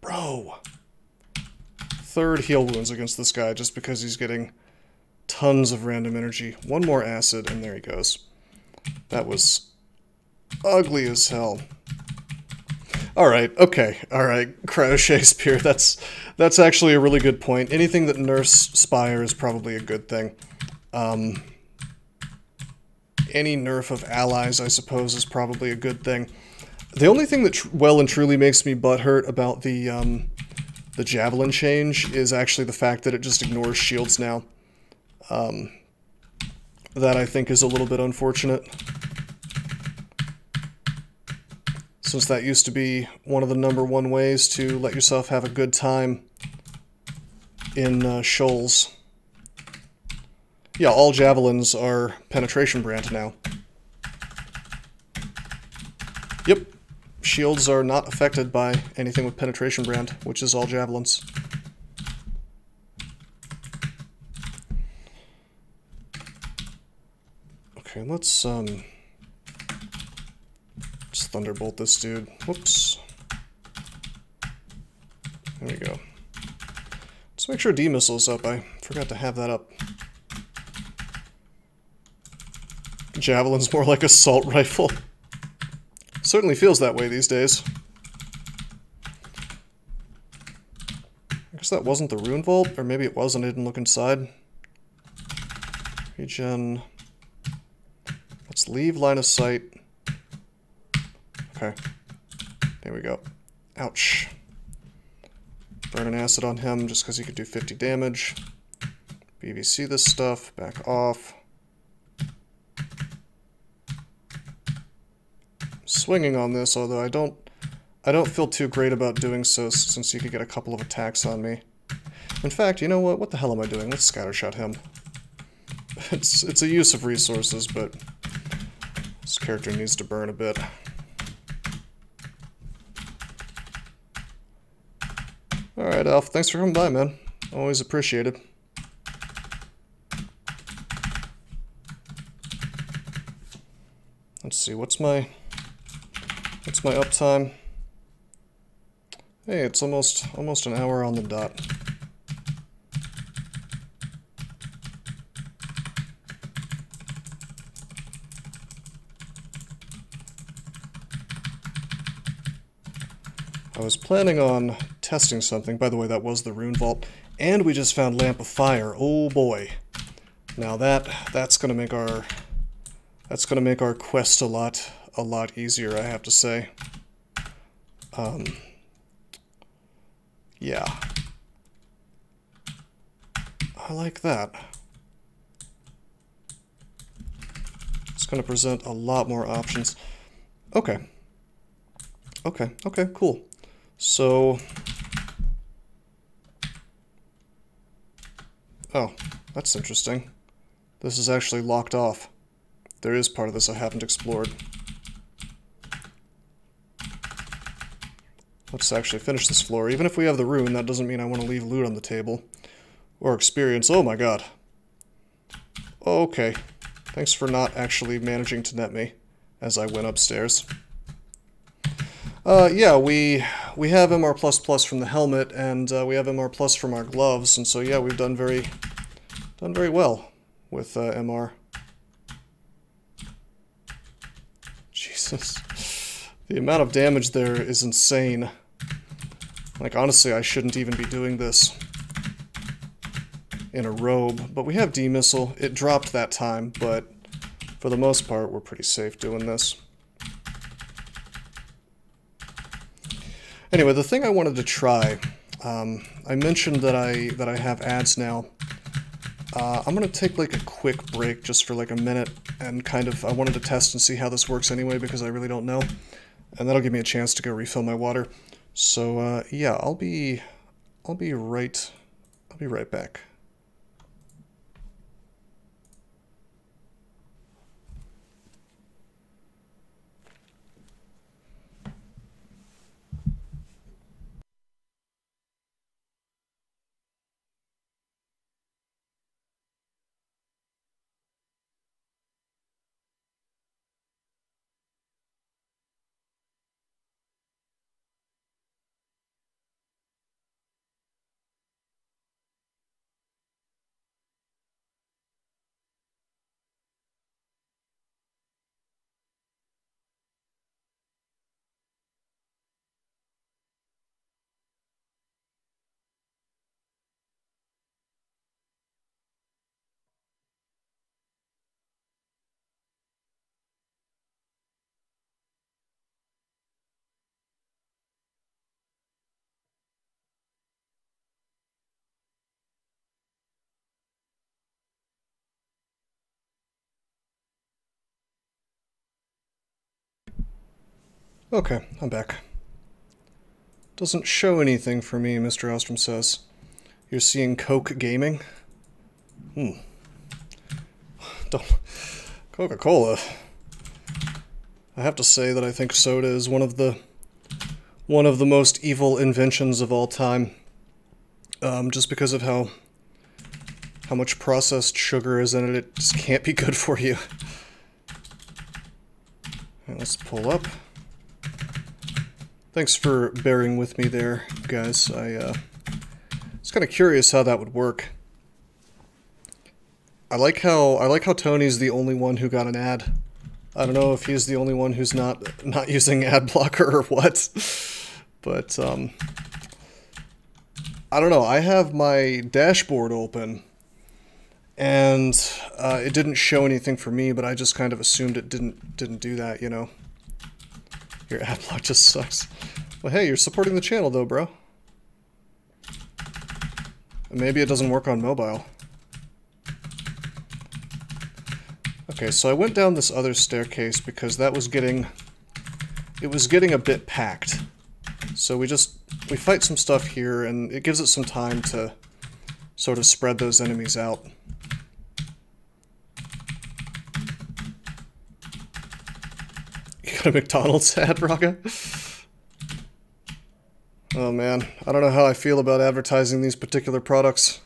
Bro. 3rd heal wounds against this guy just because he's getting tons of random energy. One more acid, and there he goes. That was ugly as hell. Alright, okay, alright, Cryo Shakespeare, that's actually a really good point. Anything that nerfs Spire is probably a good thing. Any nerf of allies, I suppose, is probably a good thing. The only thing that well and truly makes me butthurt about the Javelin change is actually the fact that it just ignores shields now. That I think is a little bit unfortunate. Since that used to be one of the #1 ways to let yourself have a good time in shoals. Yeah, all javelins are penetration brand now. Yep. Shields are not affected by anything with penetration brand, which is all javelins. Okay, let's thunderbolt this dude. Whoops. There we go. Let's make sure D-missile's up. I forgot to have that up. Javelin's more like assault rifle. Certainly feels that way these days. I guess that wasn't the rune vault, or maybe it was and I didn't look inside. Regen. Let's leave line of sight. Okay. There we go. Ouch. Burn an acid on him just because he could do 50 damage. BVC this stuff. Back off. swinging on this, although I don't feel too great about doing so since you could get a couple of attacks on me. In fact, you know what? What the hell am I doing? Let's scattershot him. It's a use of resources, but this character needs to burn a bit. Alright, Alf, thanks for coming by, man. Always appreciated. Let's see, what's my uptime? Hey, it's almost an hour on the dot. I was planning on testing something. By the way, that was the rune vault, and we just found Lamp of Fire. Oh boy! Now that's gonna make our quest a lot easier, I have to say. Yeah, I like that. It's gonna present a lot more options. Okay, cool. So, oh, that's interesting. This is actually locked off. There is part of this I haven't explored. Let's actually finish this floor. Even if we have the rune, that doesn't mean I want to leave loot on the table. Or experience. Oh my god. Okay. Thanks for not actually managing to net me as I went upstairs. Yeah, we have MR++ from the helmet, and we have MR+ from our gloves, and so yeah, we've done very well with MR. Jesus. The amount of damage there is insane. Like, honestly, I shouldn't even be doing this in a robe, but we have D-missile. It dropped that time, but for the most part, we're pretty safe doing this. Anyway, the thing I wanted to try, I mentioned that I have ads now. I'm gonna take like a quick break just for like a minute and I wanted to test and see how this works anyway because I really don't know, and that'll give me a chance to go refill my water. So yeah, I'll be right back. Okay, I'm back. Doesn't show anything for me, Mr. Ostrom says. You're seeing Coke Gaming? Coca-Cola. I have to say that I think soda is one of the most evil inventions of all time. Just because of how much processed sugar is in it, it just can't be good for you. Right, let's pull up. Thanks for bearing with me there, guys. I was kind of curious how that would work. I like how Tony's the only one who got an ad. I don't know if he's the only one who's not using ad blocker or what, but I don't know. I have my dashboard open, and it didn't show anything for me, but I just kind of assumed it didn't do that, you know. Your ad block just sucks. Well, hey, you're supporting the channel though, bro. Maybe it doesn't work on mobile. Okay, so I went down this other staircase because that was getting it was getting a bit packed. So we fight some stuff here, and it gives it some time to sort of spread those enemies out. You got a McDonald's ad, Raga? Oh man, I don't know how I feel about advertising these particular products.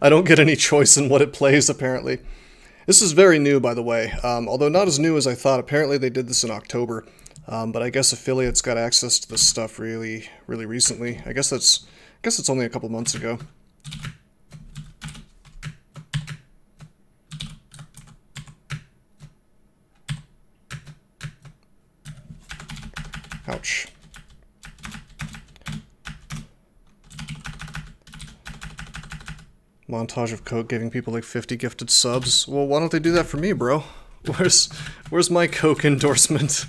I don't get any choice in what it plays, apparently. This is very new, by the way, although not as new as I thought. Apparently they did this in October, but I guess affiliates got access to this stuff really recently. I guess it's only a couple months ago. Ouch. Montage of Coke giving people like 50 gifted subs. Well, why don't they do that for me, bro? Where's my Coke endorsement?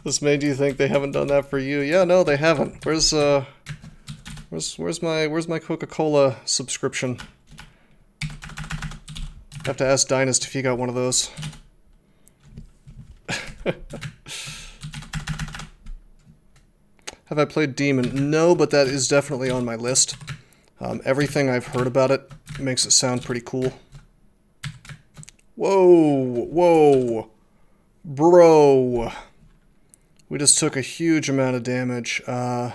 This made you think they haven't done that for you? Yeah, no, they haven't. Where's my Coca-Cola subscription? I have to ask Dynast if he got one of those. Have I played Demon? No, but that is definitely on my list. Everything I've heard about it makes it sound pretty cool. Whoa! Whoa! Bro! We just took a huge amount of damage. How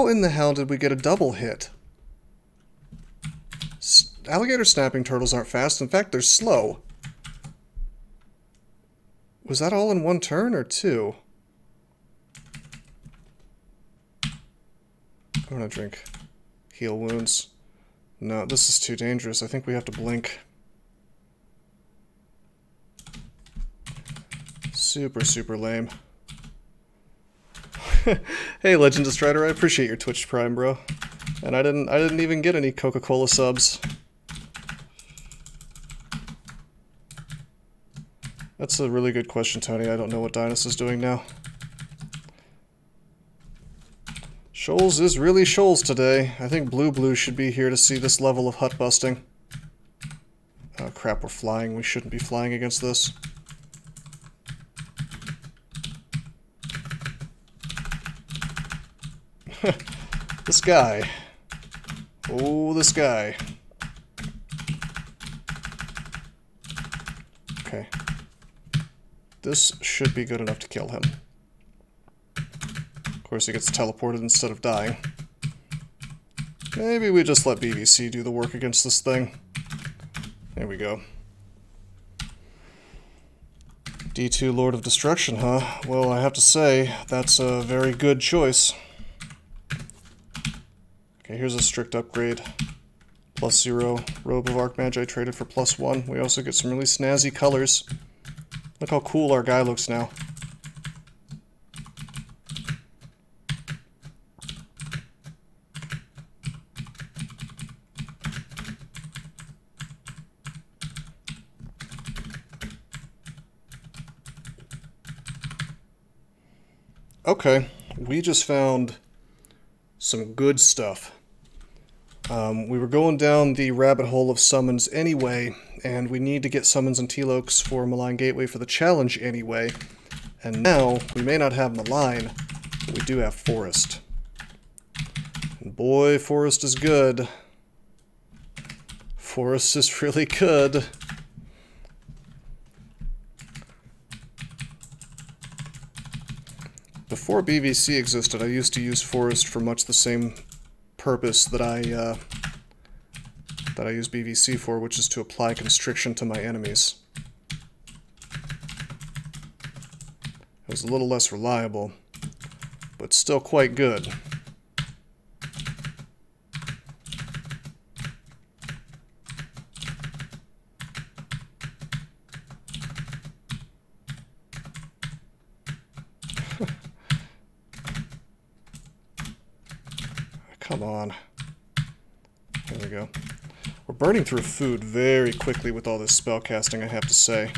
in the hell did we get a double hit? Alligator snapping turtles aren't fast. In fact, they're slow. Was that all in one turn or two? I'm gonna drink heal wounds. No, this is too dangerous. I think we have to blink. Super lame. Hey, Legend Strider, I appreciate your Twitch Prime, bro. And I didn't even get any Coca-Cola subs. That's a really good question, Tony. I don't know what Dynast is doing now. Shoals is really Shoals today. I think Blue should be here to see this level of hut busting. Oh crap, we're flying. We shouldn't be flying against this. This guy. Oh, this guy. Okay. This should be good enough to kill him. Of course, he gets teleported instead of dying. Maybe we just let BBC do the work against this thing. There we go. D2 Lord of Destruction, huh? Well, I have to say, that's a very good choice. Okay, here's a strict upgrade. +0. Robe of Archmagi traded for +1. We also get some really snazzy colors. Look how cool our guy looks now. Okay, we just found some good stuff. We were going down the rabbit hole of summons anyway, and we need to get summons and T-Lokes for Malign Gateway for the challenge anyway. And now, we may not have Malign, but we do have Forest. And boy, Forest is good. Forest is really good. Before BVC existed, I used to use Forest for much the same purpose that I use BVC for, which is to apply constriction to my enemies. It was a little less reliable, but still quite good. Come on. There we go. We're burning through food very quickly with all this spellcasting, I have to say.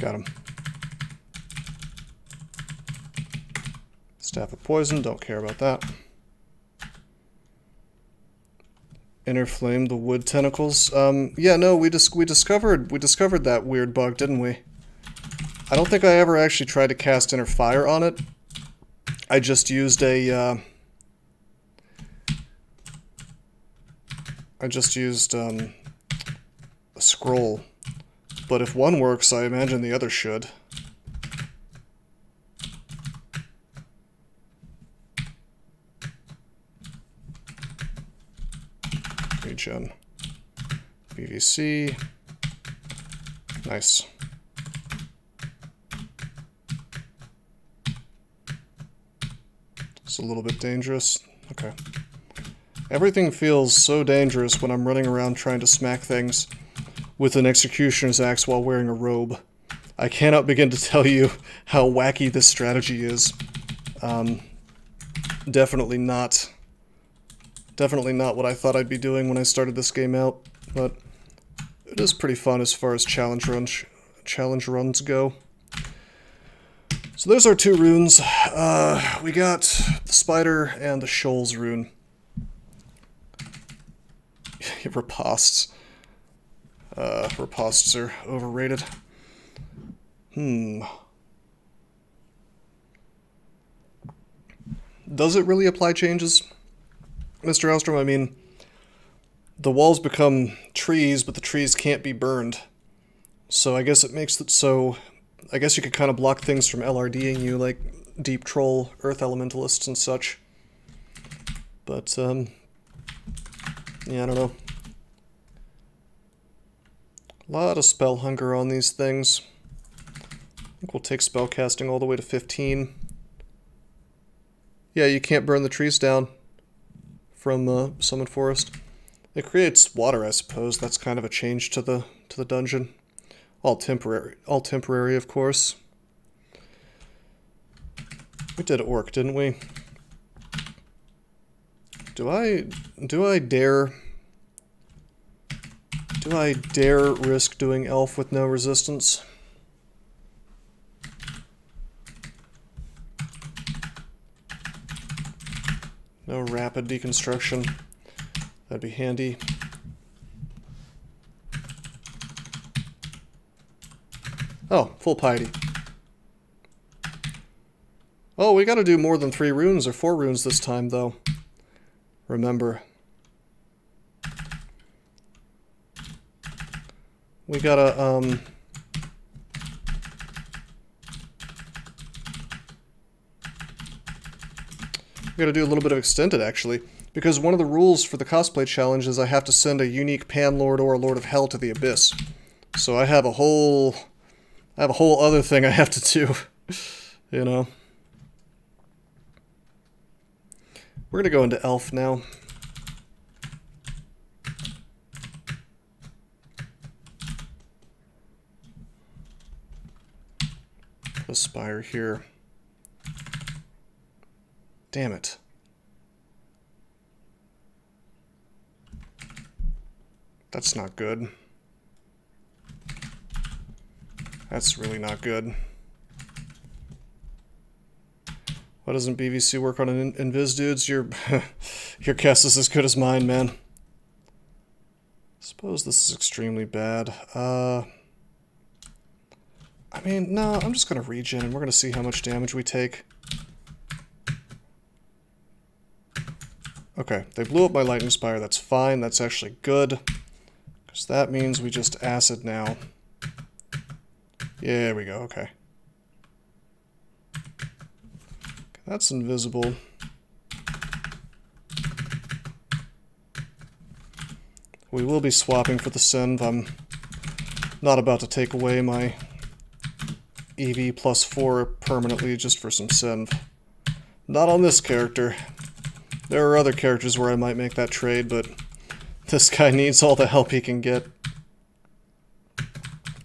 Got him. Staff of poison, don't care about that. Inner flame, the wood tentacles. Yeah, no, we discovered that weird bug, didn't we? I don't think I ever actually tried to cast inner fire on it. I just used a scroll. But if one works, I imagine the other should. Regen. BVC. Nice. It's a little bit dangerous. Okay. Everything feels so dangerous when I'm running around trying to smack things with an executioner's axe while wearing a robe. I cannot begin to tell you how wacky this strategy is. Definitely not what I thought I'd be doing when I started this game out, but it is pretty fun as far as challenge runs go. So there's our two runes. We got the spider and the shoals rune. Riposts. Riposts are overrated. Does it really apply changes, Mr. Elstrom? I mean, the walls become trees, but the trees can't be burned. So I guess it makes it so... I guess you could kind of block things from LRDing you, like Deep Troll, Earth Elementalists, and such. But, yeah, I don't know. A lot of spell hunger on these things. I think we'll take spellcasting all the way to 15. Yeah, you can't burn the trees down from Summon Forest. It creates water, I suppose. That's kind of a change to the dungeon. All temporary, of course. We did orc, didn't we? Do I dare risk doing elf with no resistance? No rapid deconstruction. That'd be handy. Oh, full piety. Oh, we gotta do more than 3 runes or 4 runes this time, though. Remember. We gotta, we gotta do a little bit of extended, actually. Because one of the rules for the cosplay challenge is I have to send a unique Panlord or a Lord of Hell to the Abyss. So I have a whole other thing I have to do, you know. We're gonna go into elf now. Put a spire here. Damn it. That's not good. That's really not good. Why doesn't BVC work on invis dudes? Your guess is as good as mine, man. Suppose this is extremely bad. I mean, no, I'm just gonna regen and we're gonna see how much damage we take. Okay, they blew up my lightning spire. That's fine. That's actually good. Because that means we just acid now. Yeah, there we go, okay. That's invisible. We will be swapping for the Senv. I'm not about to take away my EV +4 permanently just for some Senv. Not on this character. There are other characters where I might make that trade, but this guy needs all the help he can get.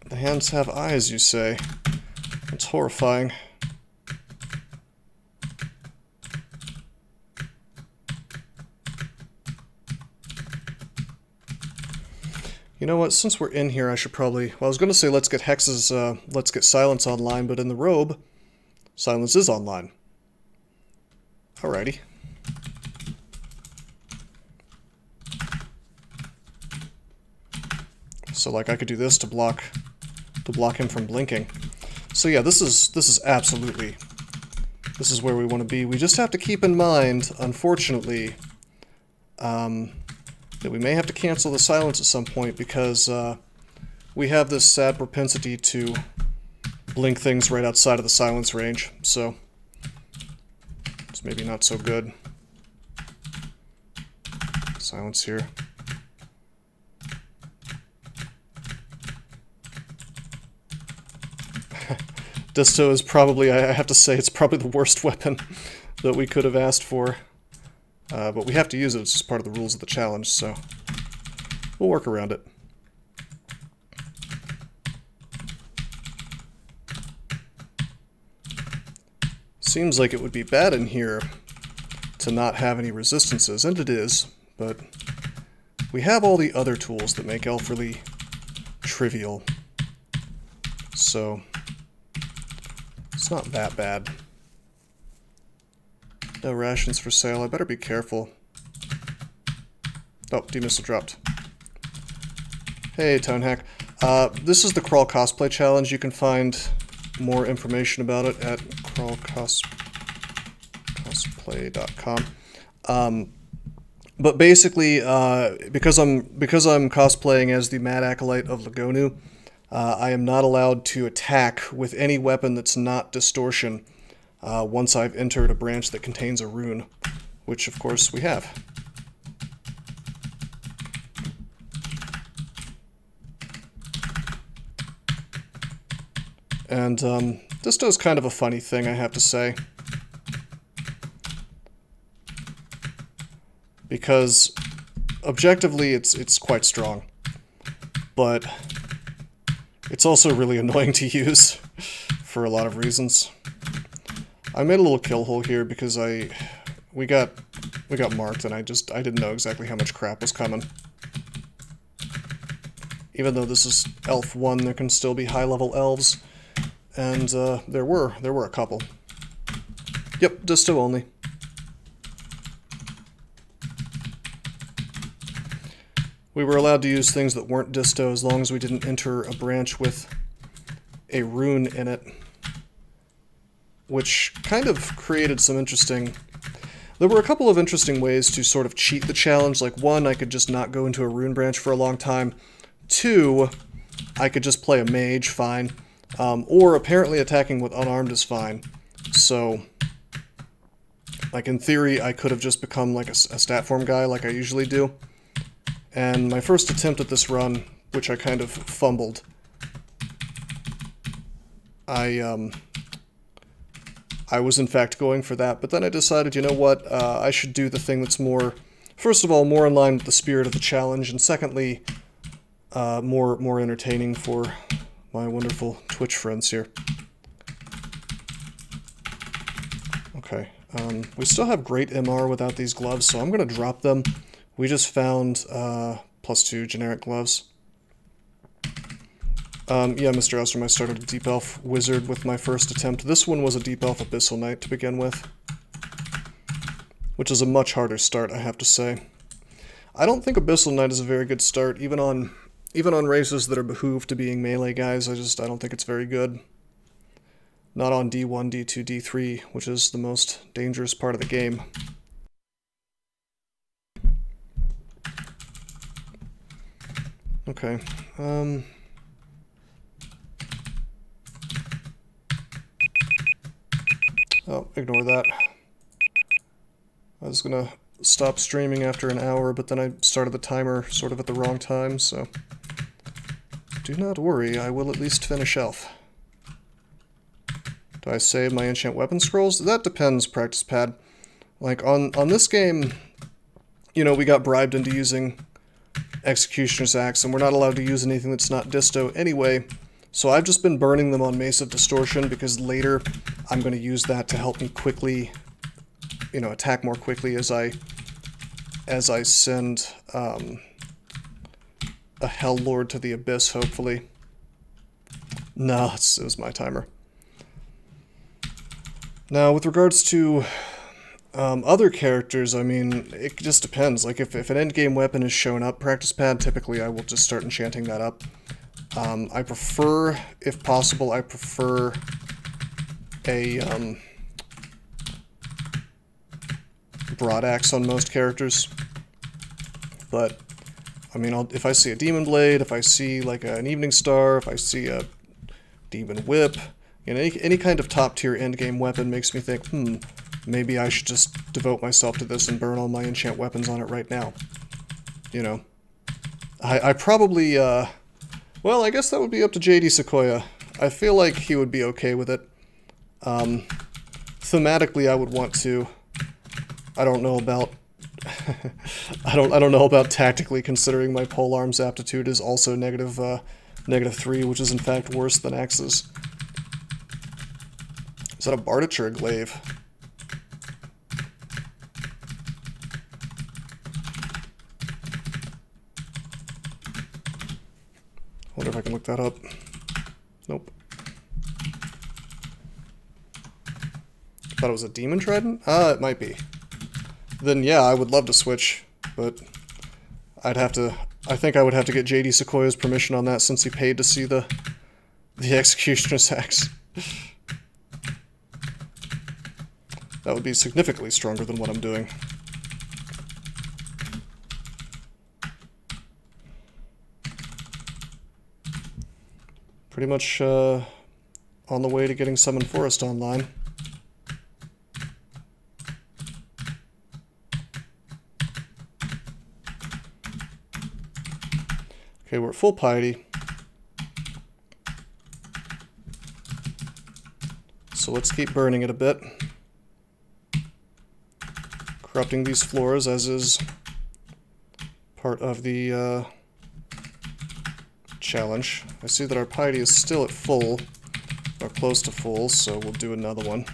The hands have eyes, you say? It's horrifying. You know what, since we're in here, I should probably... Well, I was going to say let's get Hex's, let's get Silence online, but in the robe, Silence is online. Alrighty. So, like, I could do this to block him from blinking. So yeah, this is absolutely... This is where we want to be. We just have to keep in mind, unfortunately, that we may have to cancel the silence at some point because we have this sad propensity to blink things right outside of the silence range, so it's maybe not so good. Silence here. Disto is probably, I have to say, it's probably the worst weapon that we could have asked for. But we have to use it, it's just part of the rules of the challenge, so we'll work around it. Seems like it would be bad in here to not have any resistances, and it is, but we have all the other tools that make Elf really trivial, so it's not that bad. No rations for sale. I better be careful. Oh, demissile dropped. Hey, Tonehack. This is the Crawl Cosplay Challenge. You can find more information about it at crawlcosplay.com. But basically, because I'm cosplaying as the Mad Acolyte of Lugonu, I am not allowed to attack with any weapon that's not distortion once I've entered a branch that contains a rune, which of course we have. And this does kind of a funny thing, I have to say. Because objectively it's quite strong, but it's also really annoying to use for a lot of reasons. I made a little kill hole here because we got marked and I didn't know exactly how much crap was coming. Even though this is Elf 1, there can still be high-level elves, and there were a couple. Yep, Disto only. We were allowed to use things that weren't Disto as long as we didn't enter a branch with a rune in it, which kind of created some interesting... There were a couple of interesting ways to sort of cheat the challenge. Like, one, I could just not go into a rune branch for a long time. Two, I could just play a mage, fine. Or apparently attacking with unarmed is fine. So, like, in theory, I could have just become like a stat form guy like I usually do. And my first attempt at this run, which I kind of fumbled, I was in fact going for that, but then I decided, you know what, I should do the thing that's more, first of all, more in line with the spirit of the challenge, and secondly, more entertaining for my wonderful Twitch friends here. Okay, we still have great MR without these gloves, so I'm going to drop them. We just found +2 generic gloves. Yeah, Mr. Ostrom, I started a Deep Elf Wizard with my first attempt. This one was a Deep Elf Abyssal Knight to begin with, which is a much harder start, I have to say. I don't think Abyssal Knight is a very good start, even on races that are behooved to being melee guys. I don't think it's very good. Not on D1, D2, D3, which is the most dangerous part of the game. Okay, oh, ignore that. I was gonna stop streaming after an hour, but then I started the timer sort of at the wrong time, so do not worry, I will at least finish Elf. Do I save my enchant weapon scrolls? That depends, Practice Pad. Like, on this game, you know, we got bribed into using Executioner's Axe, and we're not allowed to use anything that's not Disto anyway, so I've just been burning them on Mace of Distortion, because later I'm going to use that to help me quickly, you know, attack more quickly as I send a Hell Lord to the Abyss, hopefully. No, it was my timer. Now, with regards to other characters, I mean, it just depends. Like, if an endgame weapon is shown up, practice pad, typically I will just start enchanting that up. I prefer, if possible, I prefer a broadaxe on most characters. But, I mean, if I see a Demon Blade, if I see, like, an Evening Star, if I see a Demon Whip, you know, any kind of top-tier endgame weapon makes me think, maybe I should just devote myself to this and burn all my enchant weapons on it right now. You know. I probably, well, I guess that would be up to JD Sequoia. I feel like he would be okay with it. Thematically, I would want to. I don't know about... I don't know about tactically, considering my polearm's aptitude is also -3, which is in fact worse than Axe's. Is that a Bardich or a Glaive? Wonder if I can look that up. Nope. Thought it was a Demon Trident? It might be. Then yeah, I would love to switch, but I'd have to... I think I would have to get JD Sequoia's permission on that since he paid to see the Executioner's Axe. That would be significantly stronger than what I'm doing. Pretty much on the way to getting Summon Forest online. Okay, we're at full piety. So let's keep burning it a bit. Corrupting these floors, as is part of the challenge. I see that our piety is still at full, or close to full, so we'll do another one.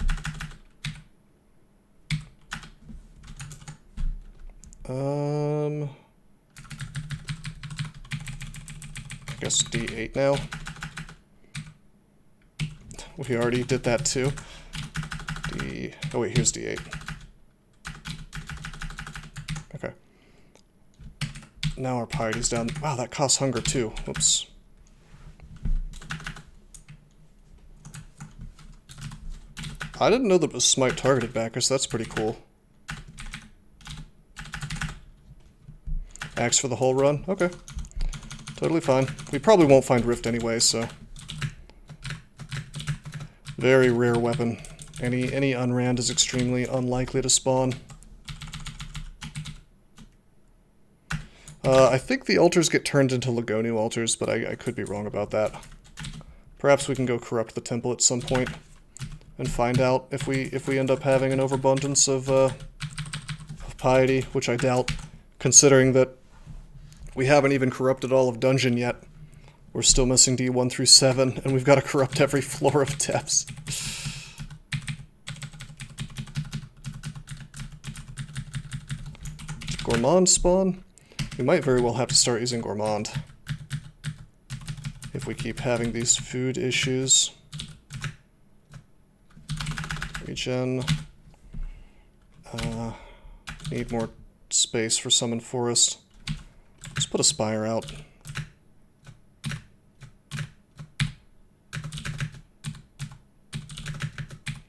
I guess D8 now. We already did that too. Oh wait, here's D8. Okay. Now our piety's down. Wow, that costs hunger too. Whoops. I didn't know that was smite targeted backers. That's pretty cool. Axe for the whole run? Okay. Totally fine. We probably won't find Rift anyway, so... Very rare weapon. Any unrand is extremely unlikely to spawn. I think the altars get turned into Lugonu altars, but I could be wrong about that. Perhaps we can go corrupt the temple at some point and find out if we end up having an overabundance of piety, which I doubt, considering that we haven't even corrupted all of dungeon yet. We're still missing D1 through 7, and we've got to corrupt every floor of depths. Gourmand spawn? We might very well have to start using Gourmand if we keep having these food issues. Regen. Need more space for Summon Forest. Let's put a Spire out.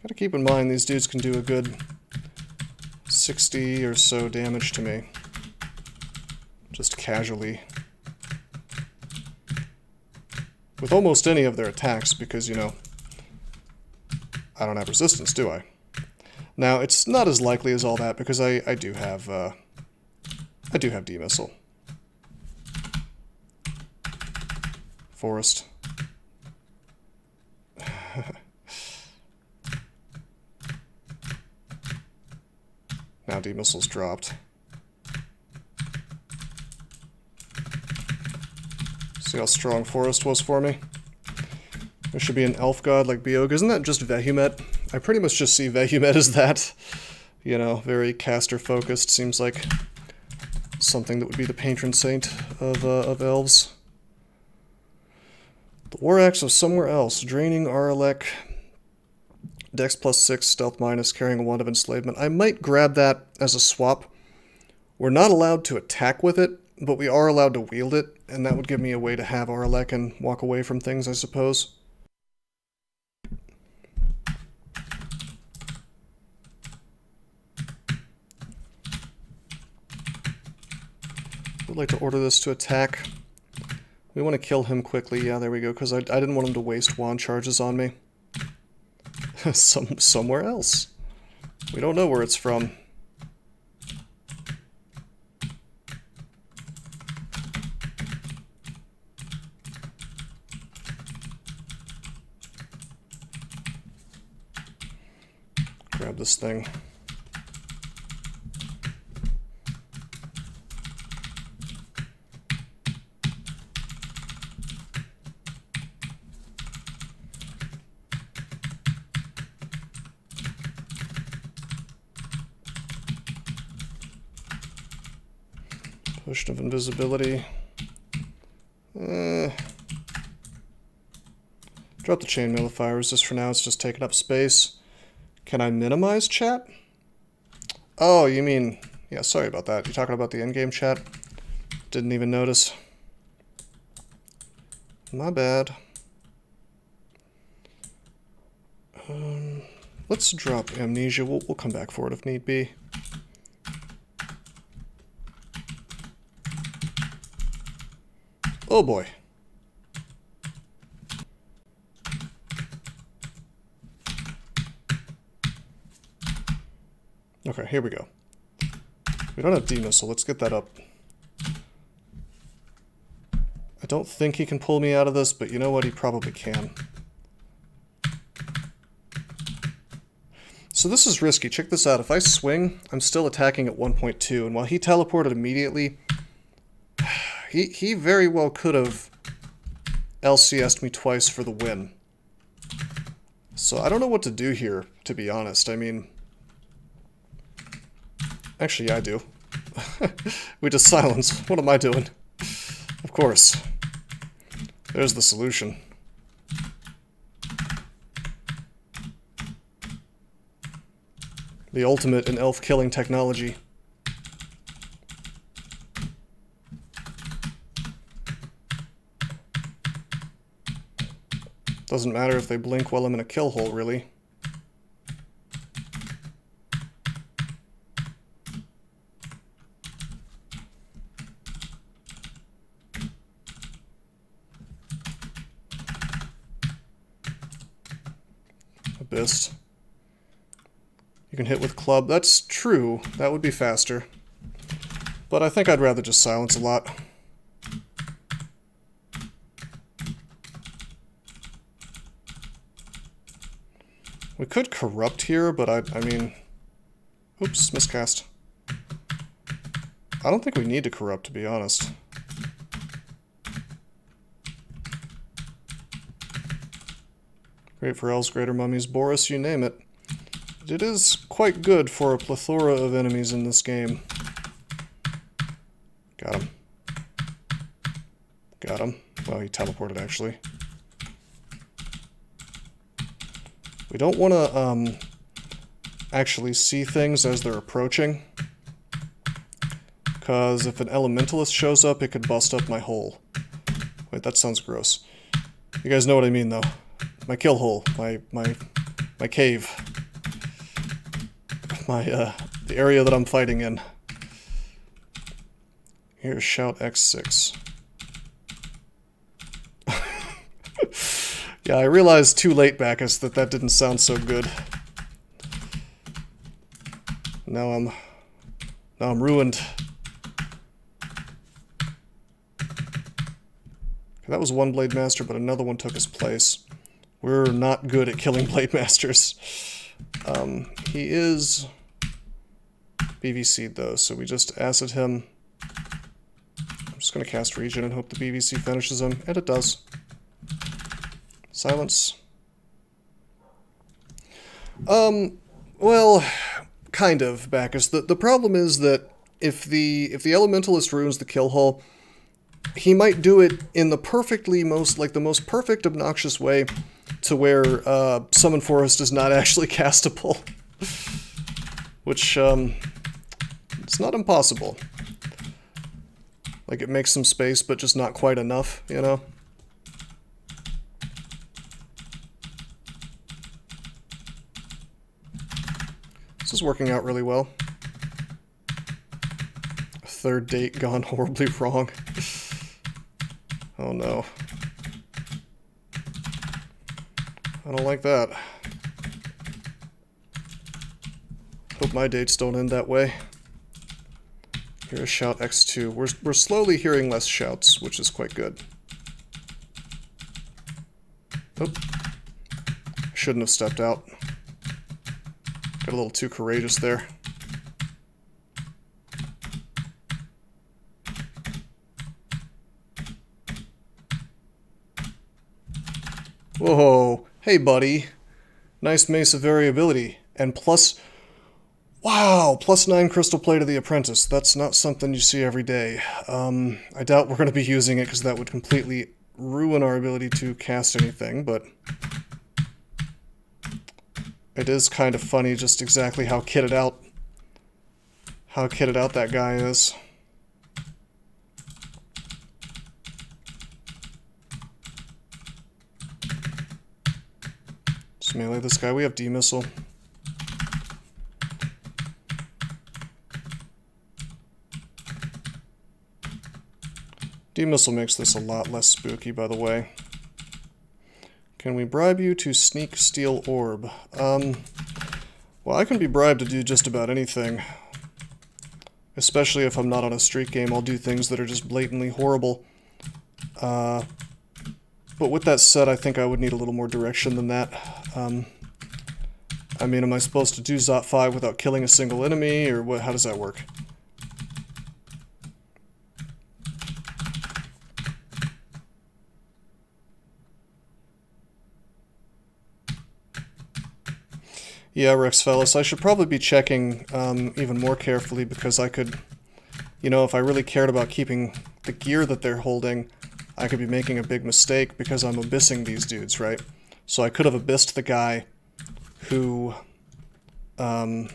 Gotta keep in mind these dudes can do a good 60 or so damage to me. Just casually. With almost any of their attacks, because, you know, I don't have resistance, do I? Now, it's not as likely as all that, because I do have D-Missile. Forest. Now D-Missile's dropped. See how strong Forest was for me? There should be an elf god like Biog. Isn't that just Vehumet? I pretty much just see Vehumet as that. You know, very caster focused. Seems like something that would be the patron saint of elves. The War Axe of Somewhere Else. Draining Aralek. Dex +6, Stealth minus, carrying a Wand of Enslavement. I might grab that as a swap. We're not allowed to attack with it, but we are allowed to wield it, and that would give me a way to have Aralek and walk away from things, I suppose. Would like to order this to attack. We want to kill him quickly. Yeah, there we go, because I didn't want him to waste wand charges on me. Somewhere else. We don't know where it's from. Grab this thing. Potion of Invisibility. Drop the Chainmail of Fire Resist for now, it's just taking up space. Can I minimize chat? Oh, you mean... Yeah, sorry about that. You're talking about the endgame chat? Didn't even notice. My bad. Let's drop Amnesia. We'll come back for it if need be. Oh boy. Okay, here we go. We don't have Demo, so let's get that up. I don't think he can pull me out of this, but you know what? He probably can. So this is risky. Check this out. If I swing, I'm still attacking at 1.2, and while he teleported immediately, he very well could have LCS'd me twice for the win. So I don't know what to do here, to be honest. I mean... Actually, yeah, I do. We just silence. What am I doing? Of course. There's the solution. The ultimate in elf-killing technology. Doesn't matter if they blink while I'm in a kill hole, really. Abyss. You can hit with club. That's true. That would be faster. But I think I'd rather just silence a lot. We could corrupt here, but I mean... Oops, miscast. I don't think we need to corrupt, to be honest. Great for elves, greater mummies, Boris, you name it. It is quite good for a plethora of enemies in this game. Got him. Got him. Well, he teleported, actually. We don't want to actually see things as they're approaching, because if an elementalist shows up, it could bust up my hole. Wait, that sounds gross. You guys know what I mean, though. My kill hole, my cave, the area that I'm fighting in. Here, shout X6. Yeah, I realized too late, Bacchus, that didn't sound so good. Now I'm ruined. That was one Blade Master, but another one took his place. We're not good at killing Blade Masters. He is BVC'd though, so we just acid him. I'm just going to cast Regen and hope the BVC finishes him, and it does. Silence. Well, kind of, Bacchus. The problem is that if the Elementalist ruins the kill hole, he might do it in the the most perfect obnoxious way to where Summon Forest is not actually castable. Which, it's not impossible. Like, it makes some space, but just not quite enough, you know? This is working out really well. Third date gone horribly wrong. Oh no. I don't like that. Hope my dates don't end that way. Hear a shout X2. We're slowly hearing less shouts, which is quite good. Oh. I shouldn't have stepped out. Got a little too courageous there. Whoa. Hey, buddy. Nice Mace of Variability. And plus... Wow! +9 Crystal Plate of the Apprentice. That's not something you see every day. I doubt we're going to be using it because that would completely ruin our ability to cast anything, but... It is kind of funny just exactly how kitted out that guy is. Just melee this guy. We have D-Missile. D-Missile makes this a lot less spooky, by the way. Can we bribe you to sneak steal orb? Well, I can be bribed to do just about anything. Especially if I'm not on a streak game, I'll do things that are just blatantly horrible. But with that said, I think I would need a little more direction than that. I mean, am I supposed to do Zot 5 without killing a single enemy, or what? How does that work? Yeah, Rexfellas, I should probably be checking even more carefully because I could, you know, if I really cared about keeping the gear that they're holding, I could be making a big mistake because I'm abyssing these dudes, right? So I could have abyssed the guy who had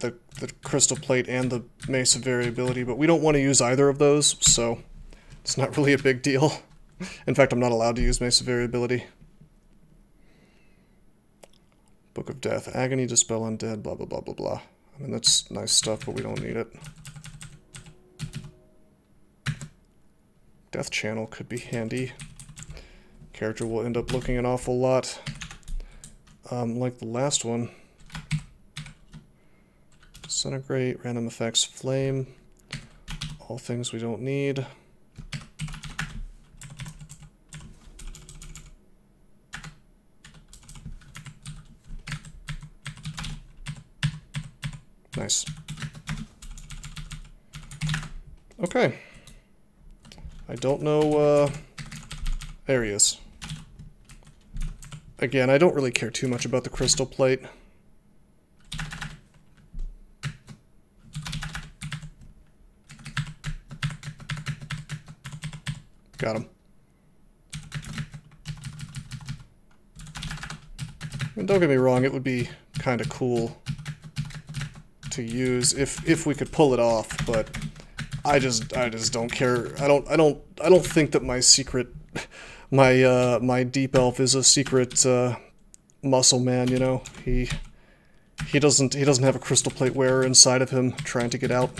the Crystal Plate and the Mace of Variability, but we don't want to use either of those, so it's not really a big deal. In fact, I'm not allowed to use Mace of Variability. Book of Death, Agony, Dispel Undead, blah blah blah blah blah. I mean, that's nice stuff, but we don't need it. Death Channel could be handy. Character will end up looking an awful lot like the last one. Disintegrate, Random Effects, Flame, all things we don't need. Nice. Okay. I don't know, there he is. Again, I don't really care too much about the Crystal Plate. Got him. I mean, don't get me wrong, it would be kind of cool to use if we could pull it off, but I just don't care. I don't think that my secret my deep elf is a secret muscle man, you know. He doesn't have a Crystal Plate wearer inside of him trying to get out.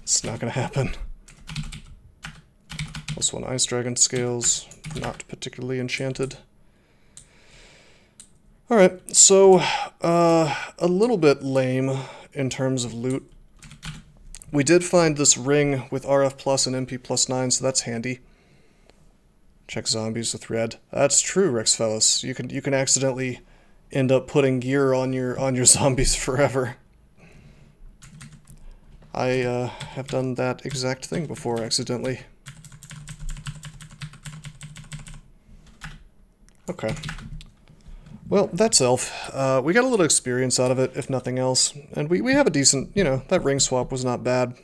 It's not gonna happen. +1 Ice Dragon Scales, not particularly enchanted. Alright, so a little bit lame in terms of loot. We did find this ring with RF plus and MP +9, so that's handy. Check zombies with red. That's true, Rexfellas. You can accidentally end up putting gear on your zombies forever. I have done that exact thing before accidentally. Okay. Well, that's Elf. We got a little experience out of it, if nothing else. And we have a decent, you know, that ring swap was not bad.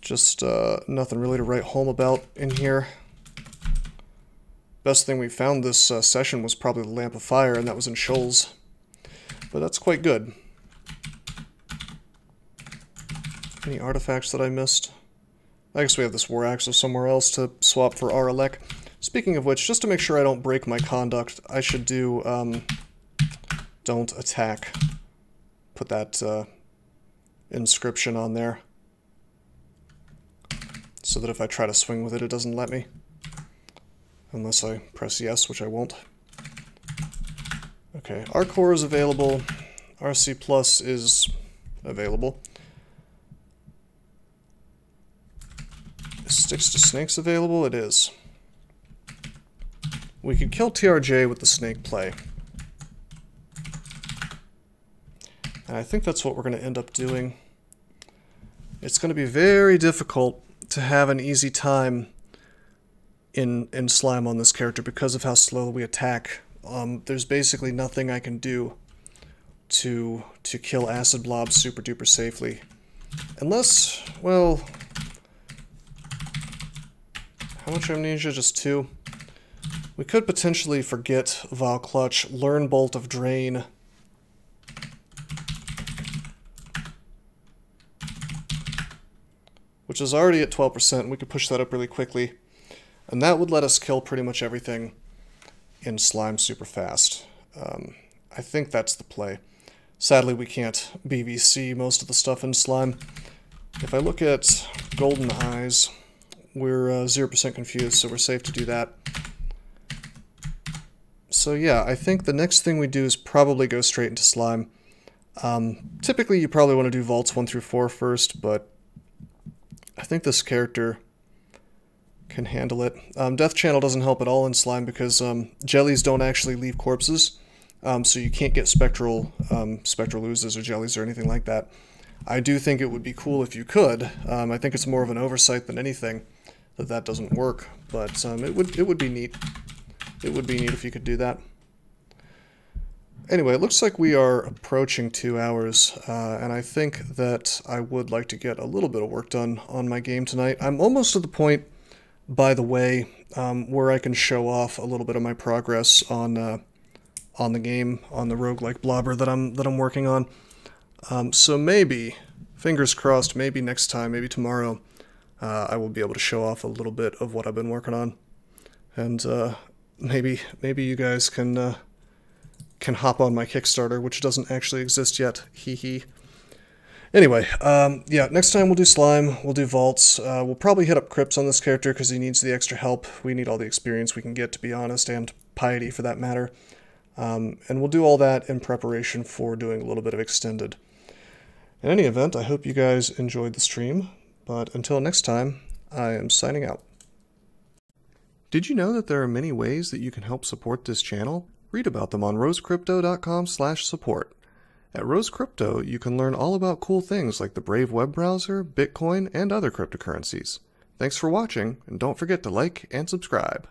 Just nothing really to write home about in here. Best thing we found this session was probably the Lamp of Fire, and that was in Shoals. But that's quite good. Any artifacts that I missed? I guess we have this War Axe somewhere else to swap for Aralek. Speaking of which, just to make sure I don't break my conduct, I should do, don't attack. Put that inscription on there. So that if I try to swing with it, it doesn't let me. Unless I press yes, which I won't. Okay, R-Core is available. RC Plus is available. Is Sticks to Snakes available? It is. We could kill TRJ with the snake play. And I think that's what we're going to end up doing. It's going to be very difficult to have an easy time in Slime on this character because of how slow we attack. There's basically nothing I can do to kill acid blobs super duper safely. Unless, well, how much amnesia? Just 2? We could potentially forget Vile Clutch, learn Bolt of Drain. Which is already at 12%, we could push that up really quickly. And that would let us kill pretty much everything in Slime super fast. I think that's the play. Sadly, we can't BVC most of the stuff in Slime. If I look at Golden Eyes, we're 0% confused, so we're safe to do that. So yeah, I think the next thing we do is probably go straight into Slime. Typically, you probably want to do Vaults 1 through 4 first, but I think this character can handle it. Death Channel doesn't help at all in Slime because jellies don't actually leave corpses, so you can't get spectral oozes or jellies or anything like that. I do think it would be cool if you could. I think it's more of an oversight than anything that doesn't work, but it would be neat. It would be neat if you could do that. Anyway, it looks like we are approaching 2 hours, and I think that I would like to get a little bit of work done on my game tonight. I'm almost to the point, by the way, where I can show off a little bit of my progress on the game, on the roguelike blobber that I'm working on. So maybe, fingers crossed, maybe next time, maybe tomorrow, I will be able to show off a little bit of what I've been working on, and maybe you guys can hop on my Kickstarter, which doesn't actually exist yet. Hee hee. Anyway, yeah, next time we'll do Slime, we'll do Vaults. We'll probably hit up Crypts on this character because he needs the extra help. We need all the experience we can get, to be honest, and piety for that matter. And we'll do all that in preparation for doing a little bit of Extended. In any event, I hope you guys enjoyed the stream, but until next time, I am signing out. Did you know that there are many ways that you can help support this channel? Read about them on rosecrypto.com/support. At Rose Crypto, you can learn all about cool things like the Brave web browser, Bitcoin, and other cryptocurrencies. Thanks for watching, and don't forget to like and subscribe.